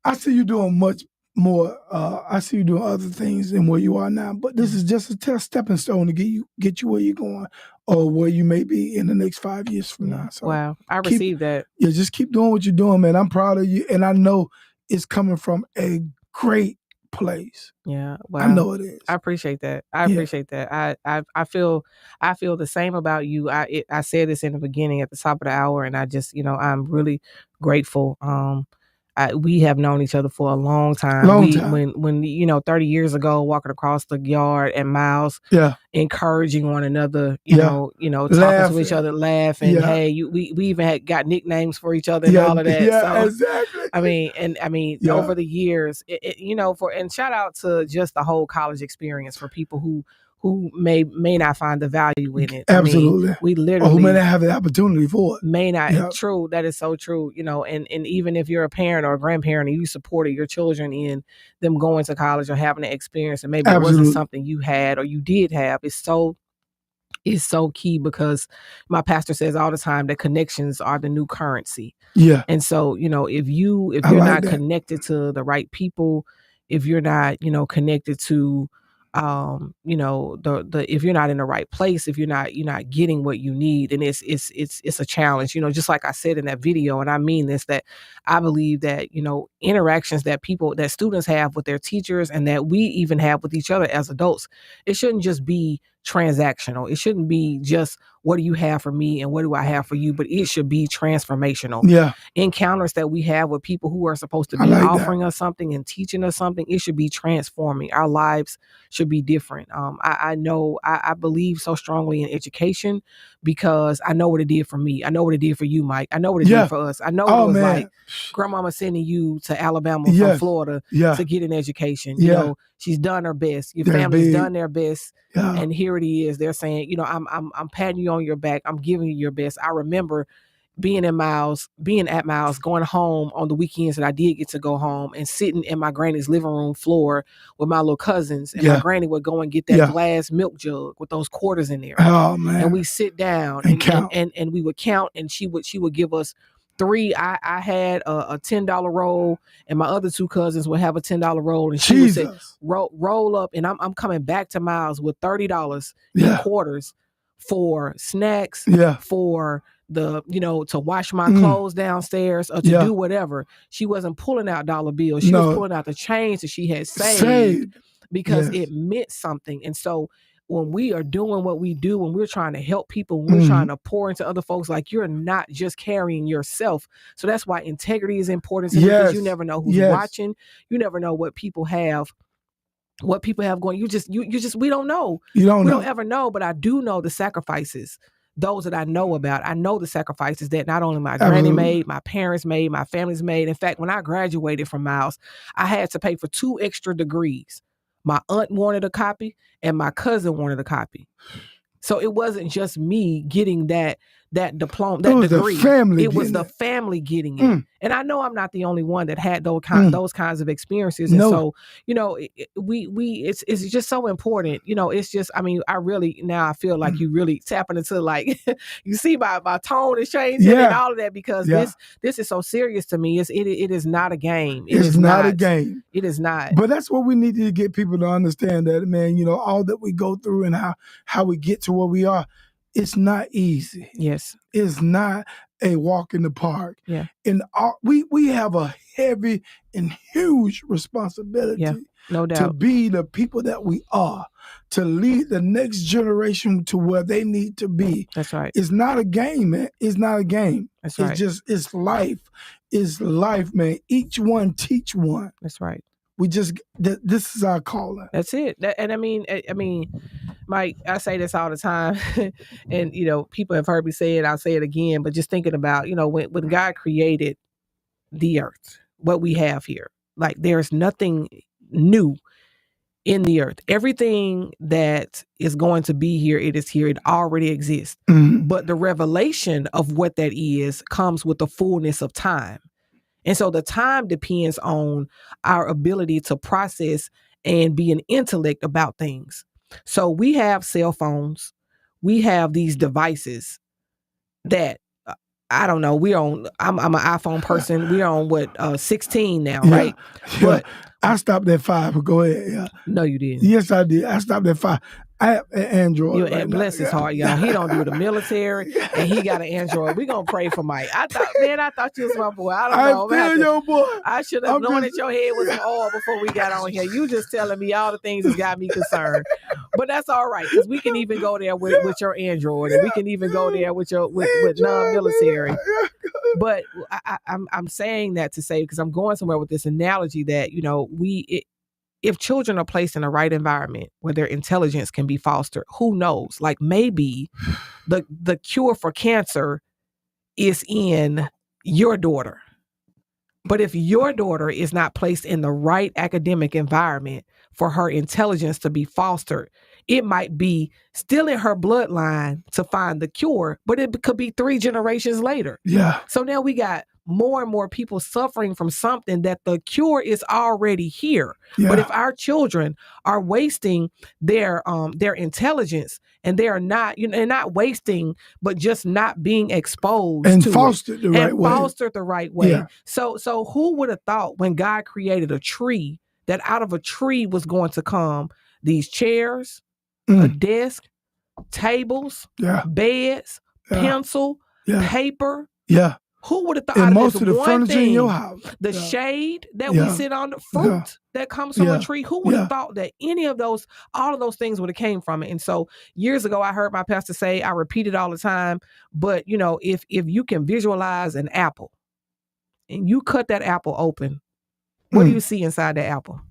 I see you doing much more. I see you doing other things than where you are now. But this is just a stepping stone to get you where you're going, or where you may be in the next 5 years from now. So wow, I received that. Yeah, just keep doing what you're doing, man. I'm proud of you, and I know it's coming from a great place. Yeah, wow. I know it is. I appreciate that. I appreciate that. I feel the same about you. I said this in the beginning at the top of the hour, and I just, I'm really grateful. We have known each other for a long time. When 30 years ago, walking across the yard at Miles, encouraging one another, talking to each other, laughing. Hey, we even got nicknames for each other and all of that. Yeah, so, exactly. Over the years, and shout out to just the whole college experience for people who may not find the value in it. Absolutely. We literally, or who may not have the opportunity for it. May not. True. That is so true. And even if you're a parent or a grandparent and you supported your children in them going to college or having an experience, and maybe it wasn't something you had or you did have, it's so key, because my pastor says all the time that connections are the new currency. Yeah. And so, if you're not connected to the right people, if you're not, connected to if you're not in the right place, if you're not getting what you need, and it's a challenge, just like I said in that video. And I mean this, that I believe that, interactions that students have with their teachers and that we even have with each other as adults, it shouldn't just be transactional. It shouldn't be just, what do you have for me and what do I have for you? But it should be transformational. Yeah. Encounters that we have with people who are supposed to be offering us something and teaching us something, it should be transforming. Our lives should be different. I believe so strongly in education, because I know what it did for me. I know what it did for you, Mike. I know what it did for us. I know what it was like grandmama sending you to Alabama from Florida to get an education. She's done her best. Your family's done their best. Yeah. And here it is. They're saying, I'm patting you on your back. I'm giving you your best. I remember being at Miles, going home on the weekends that I did get to go home, and sitting in my granny's living room floor with my little cousins, and my granny would go and get that glass milk jug with those quarters in there. Oh man! And we sit down and count, and we would count, and she would give us three. I had a $10 roll, and my other two cousins would have a $10 roll, and she would say, roll up, and I'm coming back to Miles with $30 in quarters for snacks, for the, to wash my clothes downstairs or to do whatever. She wasn't pulling out dollar bills. She was pulling out the change that she had saved because it meant something. And so when we are doing what we do, when we're trying to help people, when we're trying to pour into other folks, like, you're not just carrying yourself. So that's why integrity is important to me, because you never know who's watching. You never know what people have going. We don't know. We don't ever know, but I do know the sacrifices, those that I know about. I know the sacrifices that not only my granny made, my parents made, my family's made. In fact, when I graduated from Miles, I had to pay for 2 extra degrees. My aunt wanted a copy and my cousin wanted a copy. So it wasn't just me getting that diploma, that degree. It was the family getting it. And I know I'm not the only one that had those kinds of experiences. And so, it's just so important. It's just, I really, now I feel like you really tapping into, like, you see my tone is changing and all of that, because this is so serious to me. It is not a game. It's not a game. It is not. But that's what we need to get people to understand, that, man, all that we go through and how we get to where we are. It's not easy. Yes. It's not a walk in the park. Yeah. And we have a heavy and huge responsibility no doubt, to be the people that we are, to lead the next generation to where they need to be. That's right. It's not a game, man. It's not a game. That's right. It's life. It's life, man. Each one teach one. That's right. This is our calling. That's it. Mike, I say this all the time, and people have heard me say it. I'll say it again. But just thinking about, when God created the earth, what we have here, like, there's nothing new in the earth. Everything that is going to be here, it is here. It already exists. But the revelation of what that is comes with the fullness of time. And so the time depends on our ability to process and be an intellect about things. So we have cell phones. We have these devices that I don't know. I'm an iPhone person. We're on 16 now, right? But I stopped at 5. But go ahead. Yeah. No, you didn't. Yes, I did. I stopped at 5. I have an Android. And bless his heart, y'all. He don't do the military, and he got an Android. We gonna pray for Mike. I thought you was my boy. I don't know. I feel your boy. I should have known that your head was some oil before we got on here. You just telling me all the things that got me concerned, but that's all right because we can even go there with your Android, and we can even go there with your with non-military. But I'm saying that to say because I'm going somewhere with this analogy that if children are placed in the right environment where their intelligence can be fostered, who knows? Like maybe the cure for cancer is in your daughter. But if your daughter is not placed in the right academic environment for her intelligence to be fostered, it might be still in her bloodline to find the cure, but it could be 3 generations later. Yeah. So now we got more and more people suffering from something that the cure is already here. Yeah. But if our children are wasting their intelligence and they're not, they're not wasting, but just not being exposed and to fostered the right way. Fostered the right way. Yeah. So who would have thought when God created a tree that out of a tree was going to come these chairs, a desk, tables, beds, pencil, paper. Yeah. Who would have thought and out most of of this the one furniture thing, in your house, the shade that we sit on, the fruit that comes from a tree? Who would have thought that all of those things would have came from it? And so years ago, I heard my pastor say, I repeat it all the time, but if you can visualize an apple and you cut that apple open, what do you see inside that apple?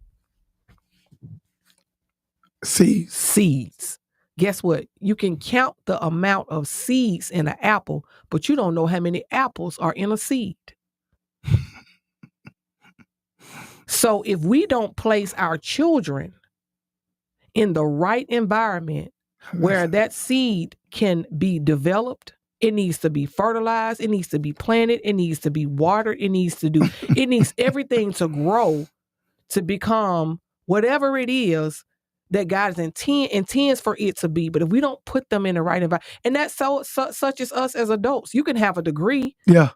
Seeds. Guess what? You can count the amount of seeds in an apple, but you don't know how many apples are in a seed. So if we don't place our children in the right environment where that seed can be developed, it needs to be fertilized, it needs to be planted, it needs to be watered, it needs everything to grow to become whatever it is that God intends for it to be. But if we don't put them in the right environment, and that's such as us as adults, you can have a degree. Yeah.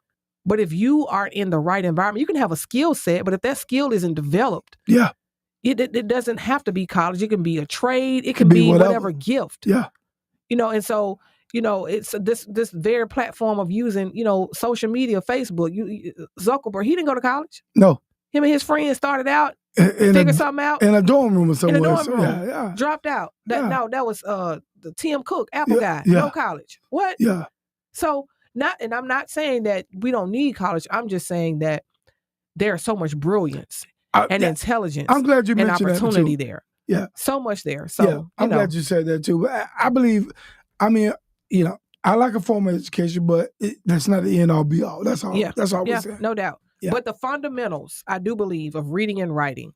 But if you are in the right environment, you can have a skill set, but if that skill isn't developed, it doesn't have to be college. It can be a trade. It can be whatever gift. Yeah. And so, it's this very platform of using, social media, Facebook, Zuckerberg, he didn't go to college. No. Him and his friends started out, figured something out. In a dorm room or somewhere. In a dorm room. Dropped out. That was the Tim Cook, Apple guy. No college. What? Yeah. So I'm not saying that we don't need college. I'm just saying that there's so much brilliance and intelligence. I'm glad you mentioned and opportunity that too. there. Yeah. So much there. So I'm glad you said that too. But I believe, I like a formal education, but that's not the end all be all. That's all. Yeah. That's all we're saying. No doubt. Yeah. But the fundamentals, I do believe, of reading and writing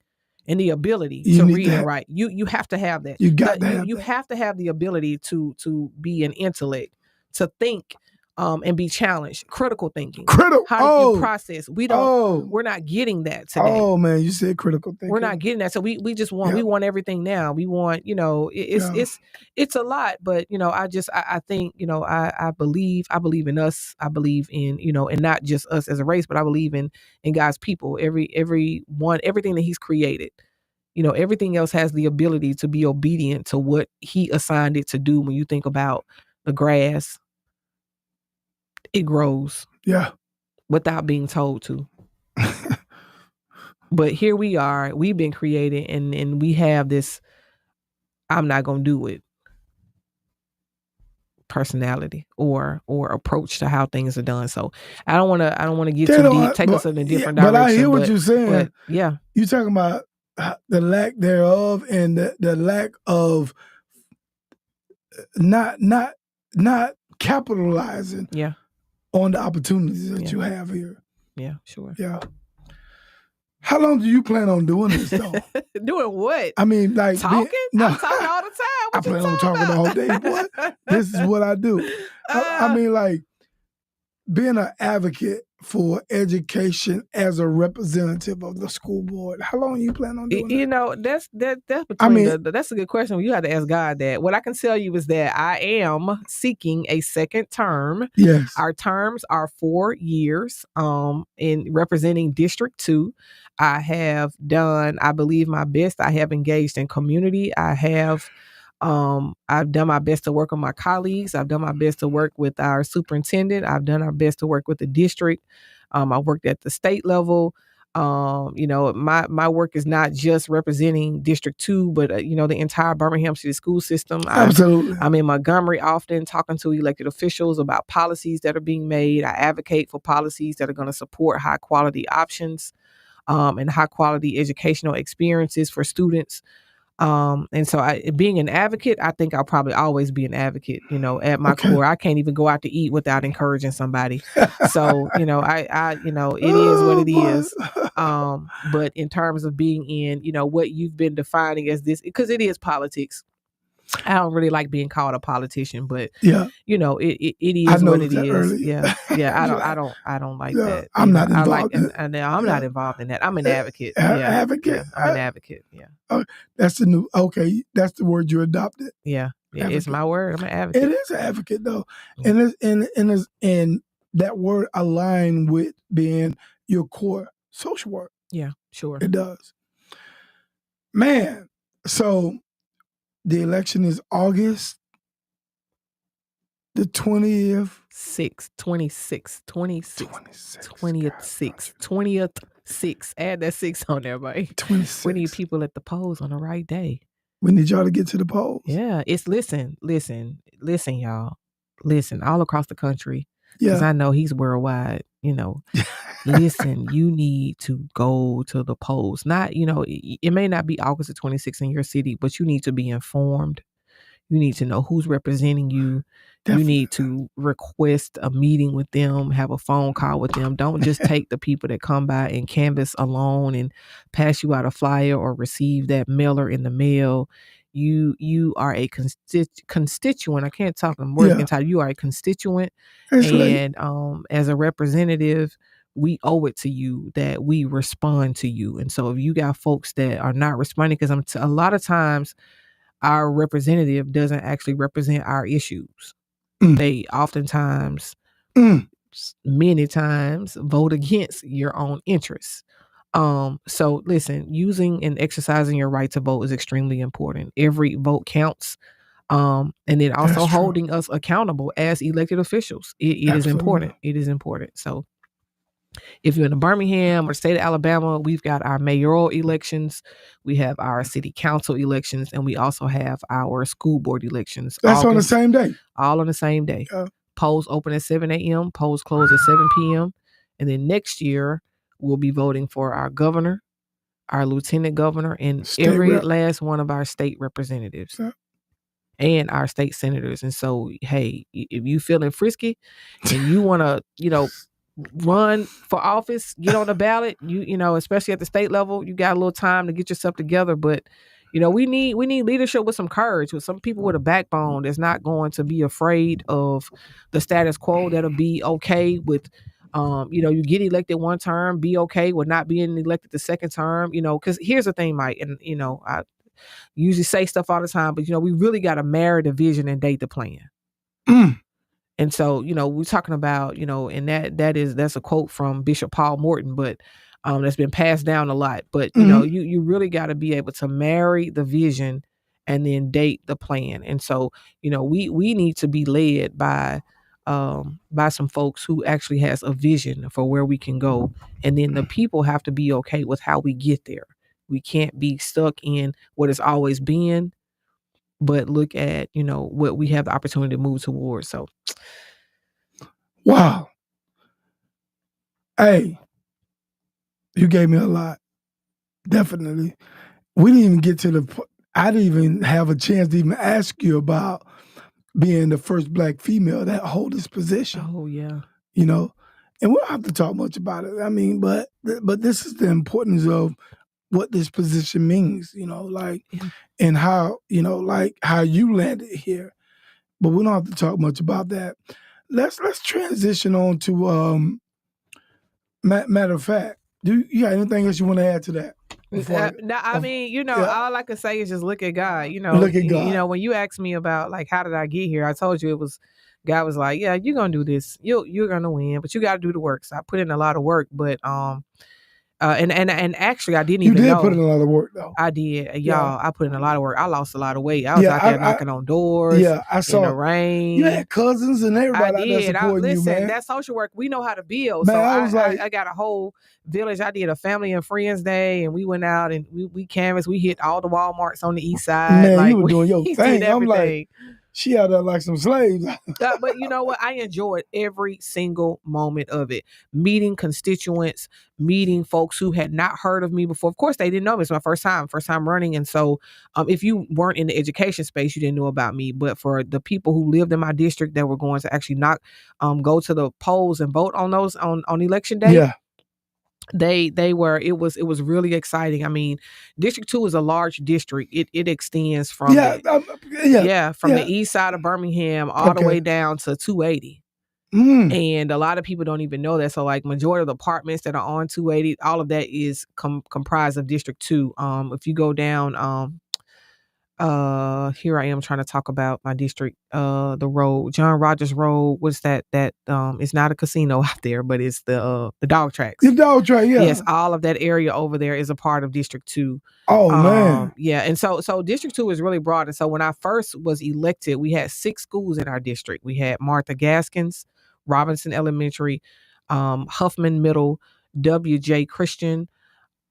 and the ability you to read and write, you have to have that. You got that. You have to have the ability to be an intellect, to think and be challenged. Critical thinking. How do you process? We're not getting that today. Oh man, you said critical thinking. We're not getting that. So we just want we want everything now. We want, it's a lot, but I think, I believe in us. I believe in, and not just us as a race, but I believe in God's people. Everything that He's created. Everything else has the ability to be obedient to what He assigned it to do. When you think about the grass, it grows. Yeah. Without being told to. But here we are. We've been created and we have this I'm not gonna do it personality or approach to how things are done. So I don't wanna get too deep, take us in a different direction. But I hear what you're saying. But, yeah. You're talking about the lack thereof and the lack of not capitalizing on the opportunities that you have here. Yeah, sure. Yeah. How long do you plan on doing this though? Doing what? I mean, like talking? I'm talking all the time. I plan on talking all day, boy. This is what I do. I mean, like being an advocate for education as a representative of the school board? How long you plan on doing that? That's between I mean, that's a good question. You have to ask God that. What I can tell you is that I am seeking a second term. yes. Our terms are 4 years. In representing District 2, I have done, I believe, my best. I have engaged in community. I've done my best to work with my colleagues. I've done my best to work with our superintendent. I've done our best to work with the district. I worked at the state level. My work is not just representing District 2, but the entire Birmingham City school system. Absolutely. I'm in Montgomery often talking to elected officials about policies that are being made. I advocate for policies that are going to support high quality options and high quality educational experiences for students. And so being an advocate, I think I'll probably always be an advocate, at my core. I can't even go out to eat without encouraging somebody. So, it is what it is. But in terms of being in, what you've been defining as this, because it is politics. I don't really like being called a politician, but yeah, it is what it is. Earlier. Yeah. I don't like that. I'm not involved. I'm not involved in that. I'm an advocate. Advocate. I'm an advococate. Yeah. That's the new. Okay, that's the word you adopted. Yeah. It's my word. I'm an advocate. It is an advocate though, and that word aligned with being your core social work. Yeah, sure. It does. Man, so the election is August the 20th. 20th. Add that 6 on there, buddy. 26. We need people at the polls on the right day. We need y'all to get to the polls. Yeah, it's listen, y'all. Listen, all across the country. Because I know he's worldwide, Listen, you need to go to the polls. Not, it may not be August the 26th in your city, but you need to be informed. You need to know who's representing you. Definitely. You need to request a meeting with them, have a phone call with them. Don't just take the people that come by and canvass alone and pass you out a flyer or receive that mailer in the mail. You are a constituent. I can't talk in words. You are a constituent. And as a representative, we owe it to you that we respond to you. And so if you got folks that are not responding, because a lot of times our representative doesn't actually represent our issues. They oftentimes, many times, vote against your own interests. So listen, using and exercising your right to vote is extremely important. Every vote counts. And then also holding us accountable as elected officials. It is important. It is important. So if you're in the Birmingham or state of Alabama, we've got our mayoral elections, we have our city council elections, and we also have our school board elections. That's on the same day. All on the same day. Polls open at 7 a.m., polls close at 7 p.m. And then next year, we'll be voting for our governor, our lieutenant governor, and every last one of our state representatives. And our state senators. And so, hey, if you feeling frisky and you want to, run for office, get on the ballot, especially at the state level, you got a little time to get yourself together. But, we need leadership with some courage, with some people with a backbone that's not going to be afraid of the status quo, that'll be okay with, you get elected one term, be okay with not being elected the second term, because here's the thing, Mike, and, I usually say stuff all the time, but, we really got to marry the vision and date the plan. And so, we're talking about, and that's a quote from Bishop Paul Morton, but that's been passed down a lot. But, you really got to be able to marry the vision and then date the plan. And so, we need to be led by some folks who actually has a vision for where we can go. And then the people have to be okay with how we get there. We can't be stuck in what it's always been, but look at, what we have the opportunity to move towards. So. Wow. Hey, you gave me a lot. Definitely. We didn't even get to I didn't even have a chance to even ask you about being the first Black female that hold this position. Oh, yeah. And we don't have to talk much about it. I mean, but this is the importance of what this position means, and how, how you landed here. But we don't have to talk much about that. Let's transition on to Matter of fact, do you got anything else you want to add to that? All I can say is just look at God. Look at God. When you asked me about like how did I get here, I told you it was God was like, yeah, you're gonna do this. You're gonna win, but you got to do the work. So I put in a lot of work, but and actually I didn't even know. You did put in a lot of work though. I did, y'all. I put in a lot of work. I lost a lot of weight. I was out there knocking on doors. Yeah, I saw in the rain. You had cousins and everybody out there supporting you, man. That social work, we know how to build. Man, so I got a whole village. I did a family and friends day, and we went out and we canvassed. We hit all the Walmarts on the east side. Man, you were doing your thing. I'm like, she out there like some slaves. But you know what? I enjoyed every single moment of it. Meeting constituents, meeting folks who had not heard of me before. Of course, they didn't know me. It's my first time running. And so if you weren't in the education space, you didn't know about me. But for the people who lived in my district that were going to actually go to the polls and vote on those on election day. Yeah. They were, it was really exciting. I mean, District 2 is a large district. It extends from the east side of Birmingham all the way down to 280. And a lot of people don't even know that. So like majority of the apartments that are on 280, all of that is comprised of District 2. If you go down here I am trying to talk about my district, the road, John Rogers Road. What's that? It's not a casino out there, but it's the dog tracks. The dog track, yeah. Yes, all of that area over there is a part of District 2. Oh, man. Yeah, and so District 2 is really broad. And so when I first was elected, we had 6 schools in our district. We had Martha Gaskins, Robinson Elementary, Huffman Middle, W.J. Christian,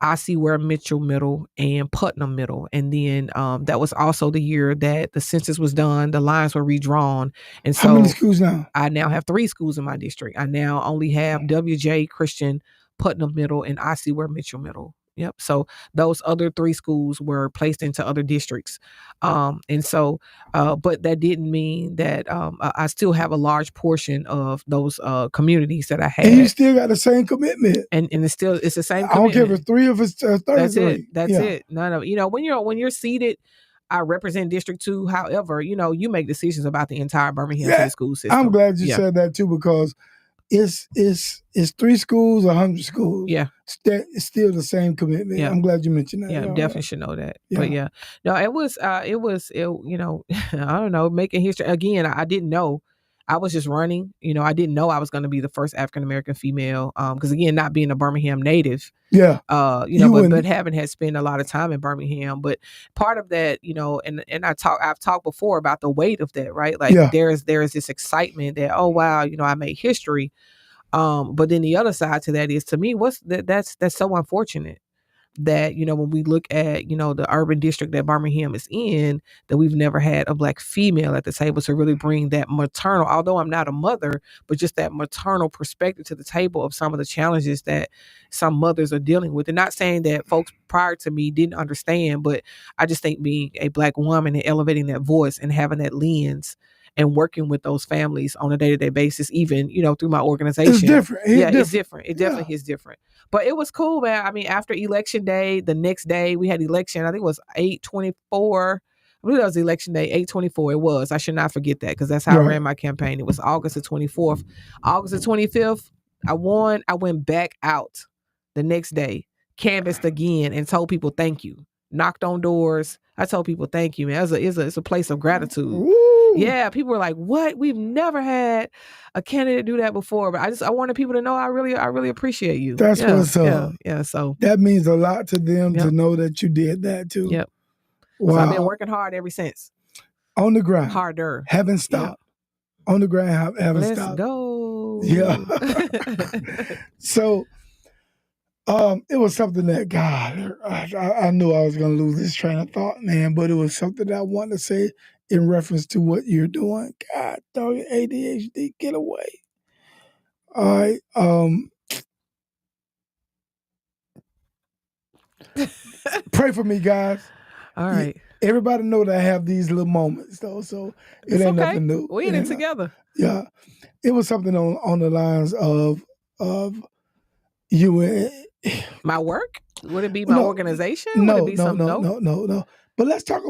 I.C. Ware Mitchell Middle, and Putnam Middle. And then that was also the year that the census was done. The lines were redrawn. And so how many schools now? I now have 3 schools in my district. I now only have W.J. Christian, Putnam Middle, and I.C. Ware Mitchell Middle. Yep. So those other 3 schools were placed into other districts. And so, but that didn't mean that I still have a large portion of those communities that I had. And you still got the same commitment. And it's the same commitment. I don't care if it's 3 or if it's 33. That's it. That's it. None of when you're seated, I represent District 2. However, you make decisions about the entire Birmingham City school system. I'm glad you said that too, because it's 3 schools, 100 schools. Yeah. It's still the same commitment. Yeah. I'm glad you mentioned that. Yeah, definitely should know that. Yeah. But no, it was I don't know, making history. Again, I didn't know. I was just running. I didn't know I was going to be the first African-American female. Because again, not being a Birmingham native. Yeah. But having had spent a lot of time in Birmingham. But part of that, and I've talked before about the weight of that, right? Like there's this excitement that, oh wow, I made history. But then the other side to that is, to me, that's so unfortunate that, when we look at, the urban district that Birmingham is in, that we've never had a Black female at the table to really bring that maternal, although I'm not a mother, but just that maternal perspective to the table of some of the challenges that some mothers are dealing with. And not saying that folks prior to me didn't understand, but I just think being a Black woman and elevating that voice and having that lens and working with those families on a day-to-day basis, even, through my organization. It's different. It's different. It definitely is different. But it was cool, man. I mean, after election day, the next day we had election. I think it was 8/24. I believe that was election day, 8/24. It was. I should not forget that, because that's how I ran my campaign. It was August the 24th. August the 25th, I won. I went back out the next day, canvassed again, and told people thank you. Knocked on doors. I told people thank you, man. It's a place of gratitude. Ooh. Yeah, people were like, "What? We've never had a candidate do that before." But I wanted people to know I really appreciate you. That's what's up. Yeah. So that means a lot to them to know that you did that too. Yep. Wow. So I've been working hard ever since. On the grind. Harder. Haven't stopped. Yep. On the grind, haven't stopped. Let's go. Yeah. So, it was something that, God, I knew I was going to lose this train of thought, man, but it was something that I wanted to say in reference to what you're doing. God, dog, ADHD, get away. All right. Pray for me, guys. All right. Everybody know that I have these little moments, though, so it ain't nothing new. We in it together. Yeah. It was something on the lines of you and... My work? Would it be my organization? No, Would it be no. But let's talk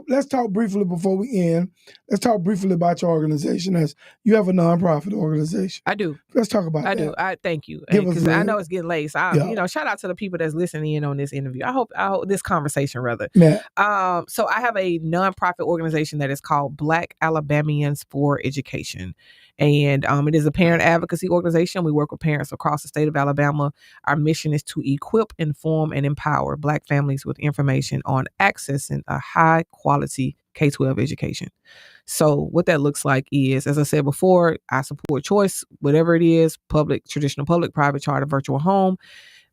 briefly before we end. Let's talk briefly about your organization. As you have a nonprofit organization. I do. Let's talk about that. I do. I thank you. Give us Because I the- know it's getting late. So shout out to the people that's listening in on this interview. I hope this conversation rather. Yeah. So I have a nonprofit organization that is called Black Alabamians for Education. And it is a parent advocacy organization. We work with parents across the state of Alabama. Our mission is to equip, inform, and empower Black families with information on accessing a high quality K-12 education. So what that looks like is, as I said before, I support choice, whatever it is, public, traditional public, private, charter, virtual home,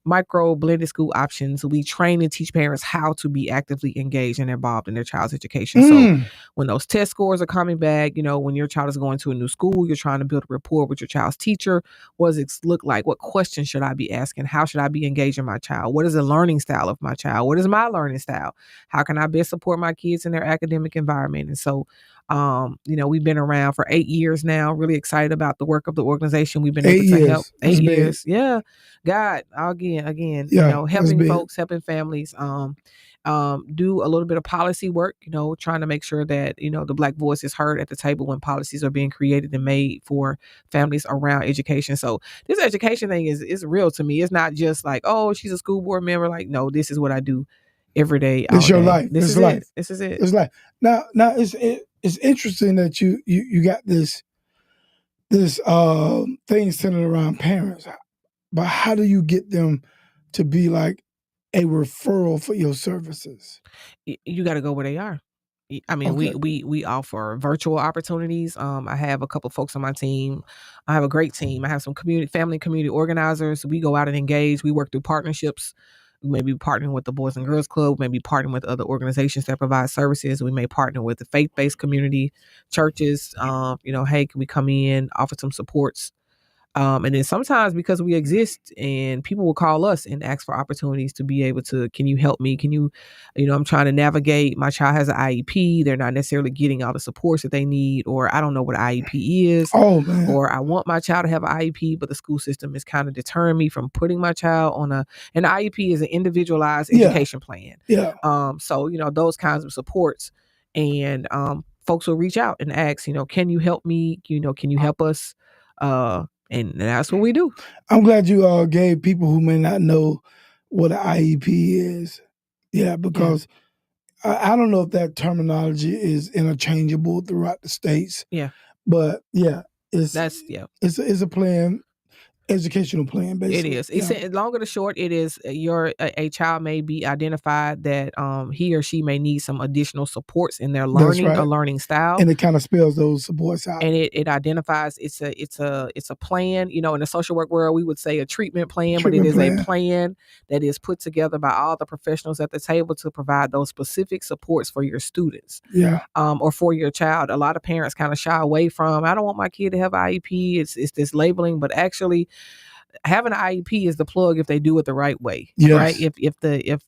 micro, blended school options. We train and teach parents how to be actively engaged and involved in their child's education. So when those test scores are coming back, when your child is going to a new school, you're trying to build a rapport with your child's teacher. What does it look like? What questions should I be asking? How should I be engaging my child? What is the learning style of my child? What is my learning style? How can I best support my kids in their academic environment? And so, we've been around for 8 years now, really excited about the work of the organization. We've been able to help 8 years. Yeah. God, again, helping folks, helping families, do a little bit of policy work, trying to make sure that, the Black voice is heard at the table when policies are being created and made for families around education. So this education thing is real to me. It's not just like, oh, she's a school board member. Like, no, this is what I do every day. It's your life. This is life. This is it. It's life. Now it's interesting that you got this thing centered around parents. But how do you get them to be like a referral for your services? You got to go where they are. I mean, Okay. we offer virtual opportunities. I have a couple of folks on my team. I have a great team. I have some family community organizers. We go out and engage. We work through partnerships. We may be partnering with the Boys and Girls Club. We may be partnering with other organizations that provide services. We may partner with the faith-based community, churches. Hey, can we come in, offer some supports? And then sometimes because we exist and people will call us and ask for opportunities to be able to, can you help me? Can you, I'm trying to navigate, my child has an IEP. They're not necessarily getting all the supports that they need, or I don't know what an IEP is. Oh, man. Or I want my child to have an IEP, but the school system is kind of deterring me from putting my child on an IEP is an individualized education plan. Yeah. So, those kinds of supports, and folks will reach out and ask, can you help me? Can you help us? And that's what we do. I'm glad you gave people who may not know what an IEP is. Yeah, because I don't know if that terminology is interchangeable throughout the states. Yeah. But it's a plan, educational plan, basically. It is. It's long or the short. It is a child may be identified that he or she may need some additional supports in their learning or learning style, and it kind of spells those supports out. And it identifies it's a plan. In the social work world, we would say a treatment plan, but it is a plan that is put together by all the professionals at the table to provide those specific supports for your students. Yeah. Or for your child. A lot of parents kind of shy away from, I don't want my kid to have IEP. It's this labeling, but actually having an IEP is the plug if they do it the right way. Yes. Right? If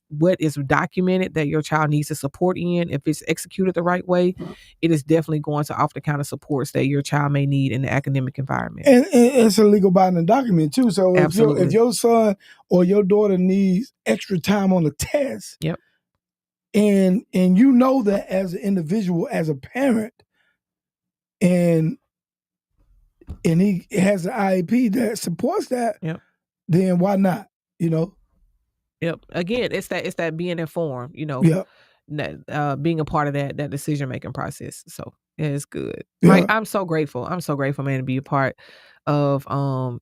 what is documented that your child needs to support in, if it's executed the right way, it is definitely going to offer the kind of supports that your child may need in the academic environment. And it's a legal binding document too. So Absolutely. if your son or your daughter needs extra time on the test, yep. and you know that as an individual, as a parent, and he has an IEP that supports that, yep. then why not? Yep. Again, it's that being informed, Yep. Being a part of that decision making process. So it's good. Yeah. Mike, I'm so grateful, man, to be a part of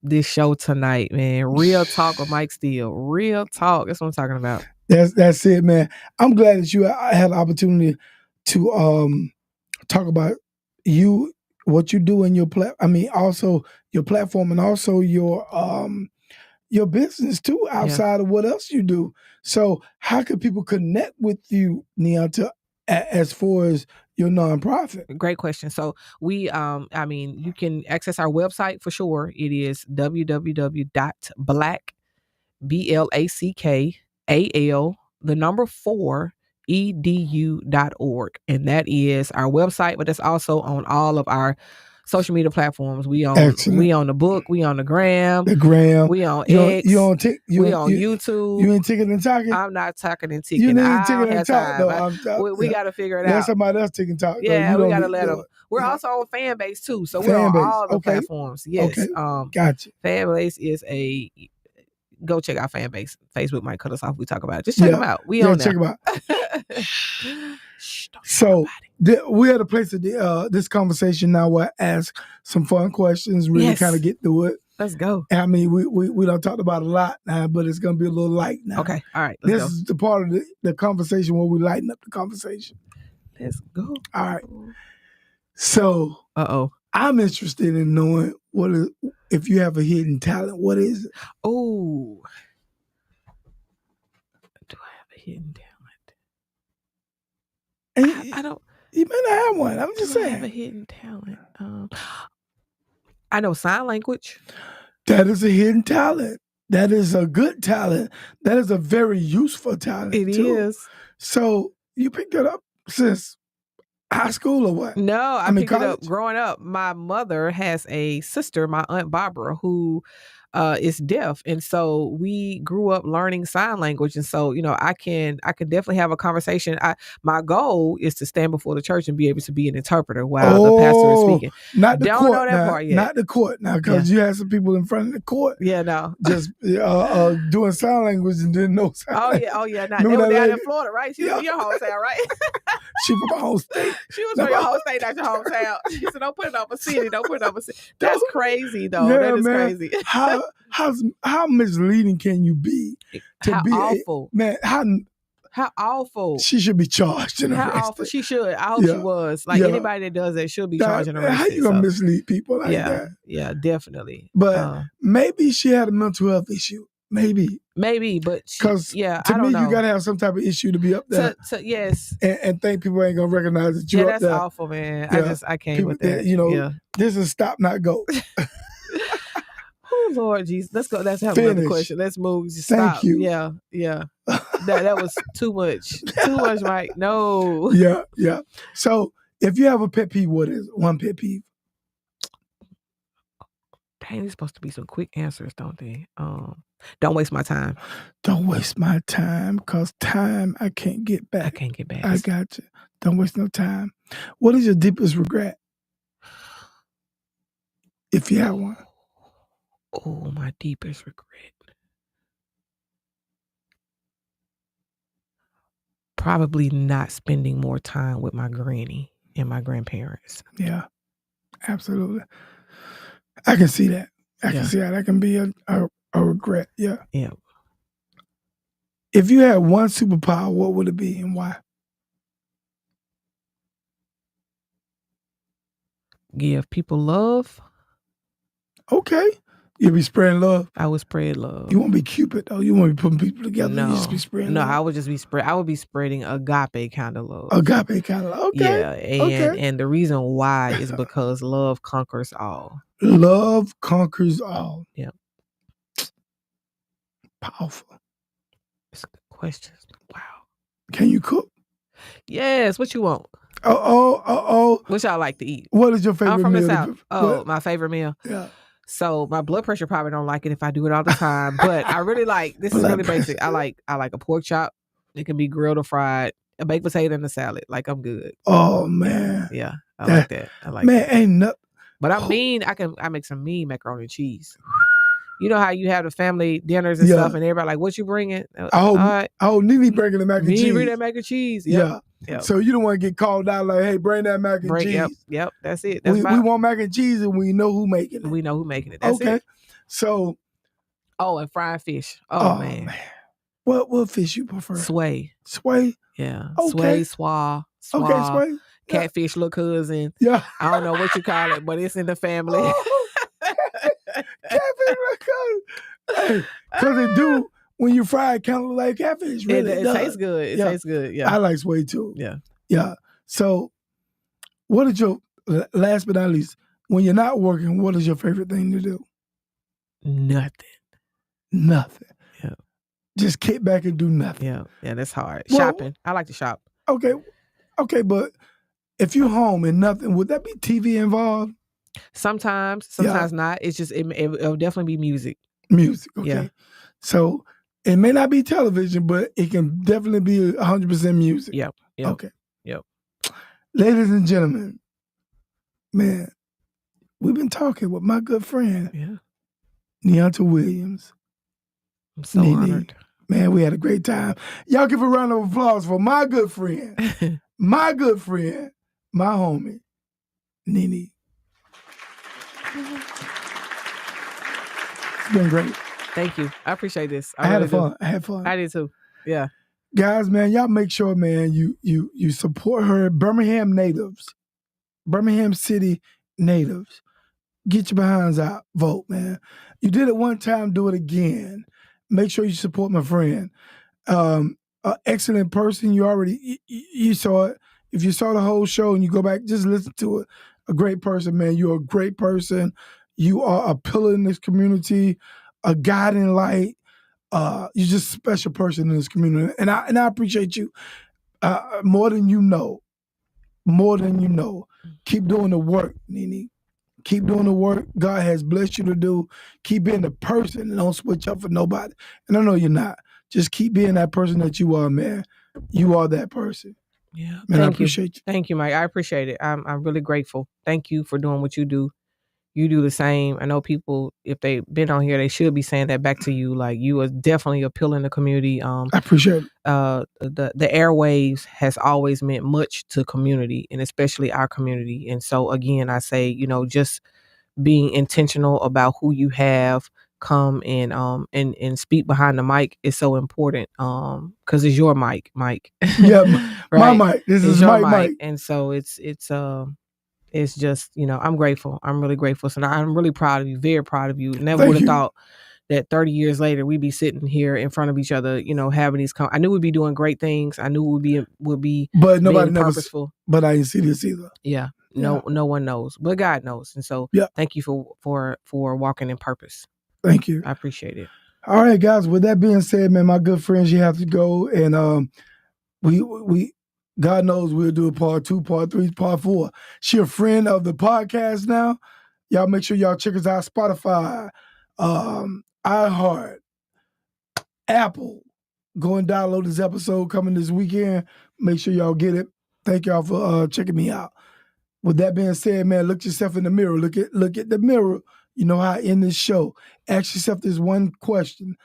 this show tonight, man. Real talk with Mike Steele. Real talk. That's what I'm talking about. That's it, man. I'm glad that you had the opportunity to talk about you, what you do in your also your platform, and also your business too, outside of what else you do. So how can people connect with you, Neonta, as far as your nonprofit? Great question. So we, you can access our website for sure. It is www.blackal4edu.org. And that is our website, but it's also on all of our social media platforms. We on Excellent. we on the book. We on the gram. The gram. We on You X. you on tick? We on YouTube. You ain't ticking and talking? I'm not talking and You ticking. need I ticking don't and have talk though. time. We got to figure it Let out. somebody else tick and talk. Yeah, though. we got to let them. We're also on fan base too, so we're on all the platforms. Yes. Okay. Gotcha. Fan base is a. Go check out fan base. Facebook might cut us off if we talk about it. Just check them out. We on there. Check them out. Shh, So we're at a place of this conversation now where I ask some fun questions, really kind of get through it. Let's go. I mean, we don't talk about a lot now, but it's gonna be a little light now. Okay, all right. This is the part of the conversation where we lighten up the conversation. Let's go. All right. So, I'm interested in knowing if you have a hidden talent. What is it? Oh, do I have a hidden talent? I don't. You may not have one. I'm just saying. I have a hidden talent. I know sign language. That is a hidden talent. That is a good talent. That is a very useful talent. It is. So you picked it up since high school or what? No, I picked college? it up growing up. My mother has a sister, my Aunt Barbara, who is deaf, and so we grew up learning sign language. And so, I can definitely have a conversation. My goal is to stand before the church and be able to be an interpreter while the pastor is speaking. Not the Don't court know that now. part yet. Not the court now, because you had some people in front of the court. Yeah, no. Just doing sign language and didn't know sign language. Oh yeah. They were down in Florida, right? She was from your hometown, right? She from my home state. She was from your home state, not your hometown. She said, "Don't put it up a city. Don't put it up a city." That's crazy, though. Yeah, that is man. crazy. How misleading can you be? How awful, man. How awful. She should be charged and arrested. How awful. She should. I hope she was. Like anybody that does that should be charged and arrested. How you gonna mislead people like that? Yeah, definitely. But maybe she had a mental health issue. Maybe, but because to me, you gotta have some type of issue to be up there. Yes, and think people ain't gonna recognize that you're up there. That's awful, man. I can't with that. This is stop, not go. Oh Lord Jesus, let's go. Let's have another question. Let's move. Stop. Thank you. Yeah. that was too much. Too much, right? No. Yeah. So, if you have a pet peeve, what is it? One pet peeve? Dang, they're supposed to be some quick answers, don't they? Don't waste my time. Don't waste my time, because time I can't get back. I can't get back. I got you. Don't waste no time. What is your deepest regret? If you have one. Oh, my deepest regret. Probably not spending more time with my granny and my grandparents. Yeah, absolutely. I can see that. I can see how that can be a regret. Yeah. Yeah. If you had one superpower, what would it be and why? Give people love. Okay. You'll be spreading love. I would spread love. You won't be Cupid though. You won't be putting people together. No. You just be spreading love. No, I would just be I would be spreading agape kind of love. Agape kind of love. Okay. Yeah, and the reason why is because love conquers all. Love conquers all. Yeah. Powerful. It's a good question. Wow. Can you cook? Yes. What you want? What y'all like to eat? What is your favorite meal? I'm from the South. Oh, my favorite meal? Yeah. So my blood pressure probably don't like it if I do it all the time, but I really like, this is really basic. I like a pork chop. It can be grilled or fried, a baked potato and a salad. Like, I'm good. Oh man. Yeah. I like that. Ain't nothing. But I make some mean macaroni and cheese. You know how you have the family dinners and stuff, and everybody like, what you bringing? Nene bringing the mac and cheese. Nene bring that mac and cheese. Yep. So you don't want to get called out like, hey, bring that mac and cheese. Yep. That's it. We want mac and cheese, and we know who making it. That's it. So. Oh, and fried fish. Oh man. What fish you prefer? Sway. Yeah. Okay. Sway. Okay, sway. Catfish, little cousin. Yeah. I don't know what you call it, but it's in the family. Catfish, because it do, when you fry it, kind of like catfish. Really, it tastes good. It tastes good. Yeah. I like sway too. Yeah. So, what is your, last but not least, when you're not working, what is your favorite thing to do? Nothing. Yeah. Just kick back and do nothing. Yeah, that's hard. Shopping. I like to shop. Okay, but if you're home and nothing, would that be TV involved? Sometimes not. It's just it'll definitely be music. Music, okay. Yeah. So it may not be television, but it can definitely be 100% music. Yep. Okay. Yep. Ladies and gentlemen, man, we've been talking with my good friend, Neonta Williams. I'm so honored. Man, we had a great time. Y'all give a round of applause for my good friend, my homie, Nene. It's been great. Thank you. I appreciate this. I had fun. I did too. Yeah. Guys, man, y'all make sure, man, you support her. Birmingham natives, Birmingham City natives. Get your behinds out. Vote, man. You did it one time, do it again. Make sure you support my friend. An excellent person. You saw it. If you saw the whole show and you go back, just listen to it. A great person, man. You're a great person. You are a pillar in this community, a guiding light. You're just a special person in this community. And I appreciate you more than you know. More than you know. Keep doing the work, Nene. Keep doing the work God has blessed you to do. Keep being the person and don't switch up for nobody. And I know you're not. Just keep being that person that you are, man. You are that person. Yeah. Man, I appreciate you. Thank you, Mike. I appreciate it. I'm really grateful. Thank you for doing what you do. You do the same. I know people, if they've been on here, they should be saying that back to you. Like, you are definitely a pillar in the community. I appreciate it. The airwaves has always meant much to community, and especially our community. And so again, I say, just being intentional about who you have come and speak behind the mic is so important. Because it's your mic, Mike. Yeah, right? My mic. This is my mic. And so it's just, I'm grateful. I'm really grateful. So I'm really proud of you, very proud of you. Never would have thought that 30 years later we'd be sitting here in front of each other, having these I knew we'd be doing great things. I knew would be but nobody knows. Purposeful. But I didn't see this either. Yeah. No one knows. But God knows. And so thank you for walking in purpose. Thank you. I appreciate it. All right, guys. With that being said, man, my good friends, you have to go. And we God knows we'll do a part 2, part 3, part 4. She a friend of the podcast now. Y'all make sure y'all check us out. Spotify, iHeart, Apple. Go and download this episode coming this weekend. Make sure y'all get it. Thank y'all for checking me out. With that being said, man, look yourself in the mirror. Look at the mirror. You know how I end this show. Ask yourself this one question.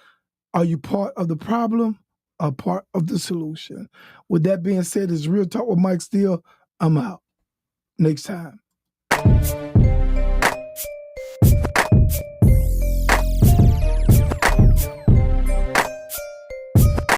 Are you part of the problem? A part of the solution. With that being said, it's Real Talk with Mike Steele. I'm out. Next time.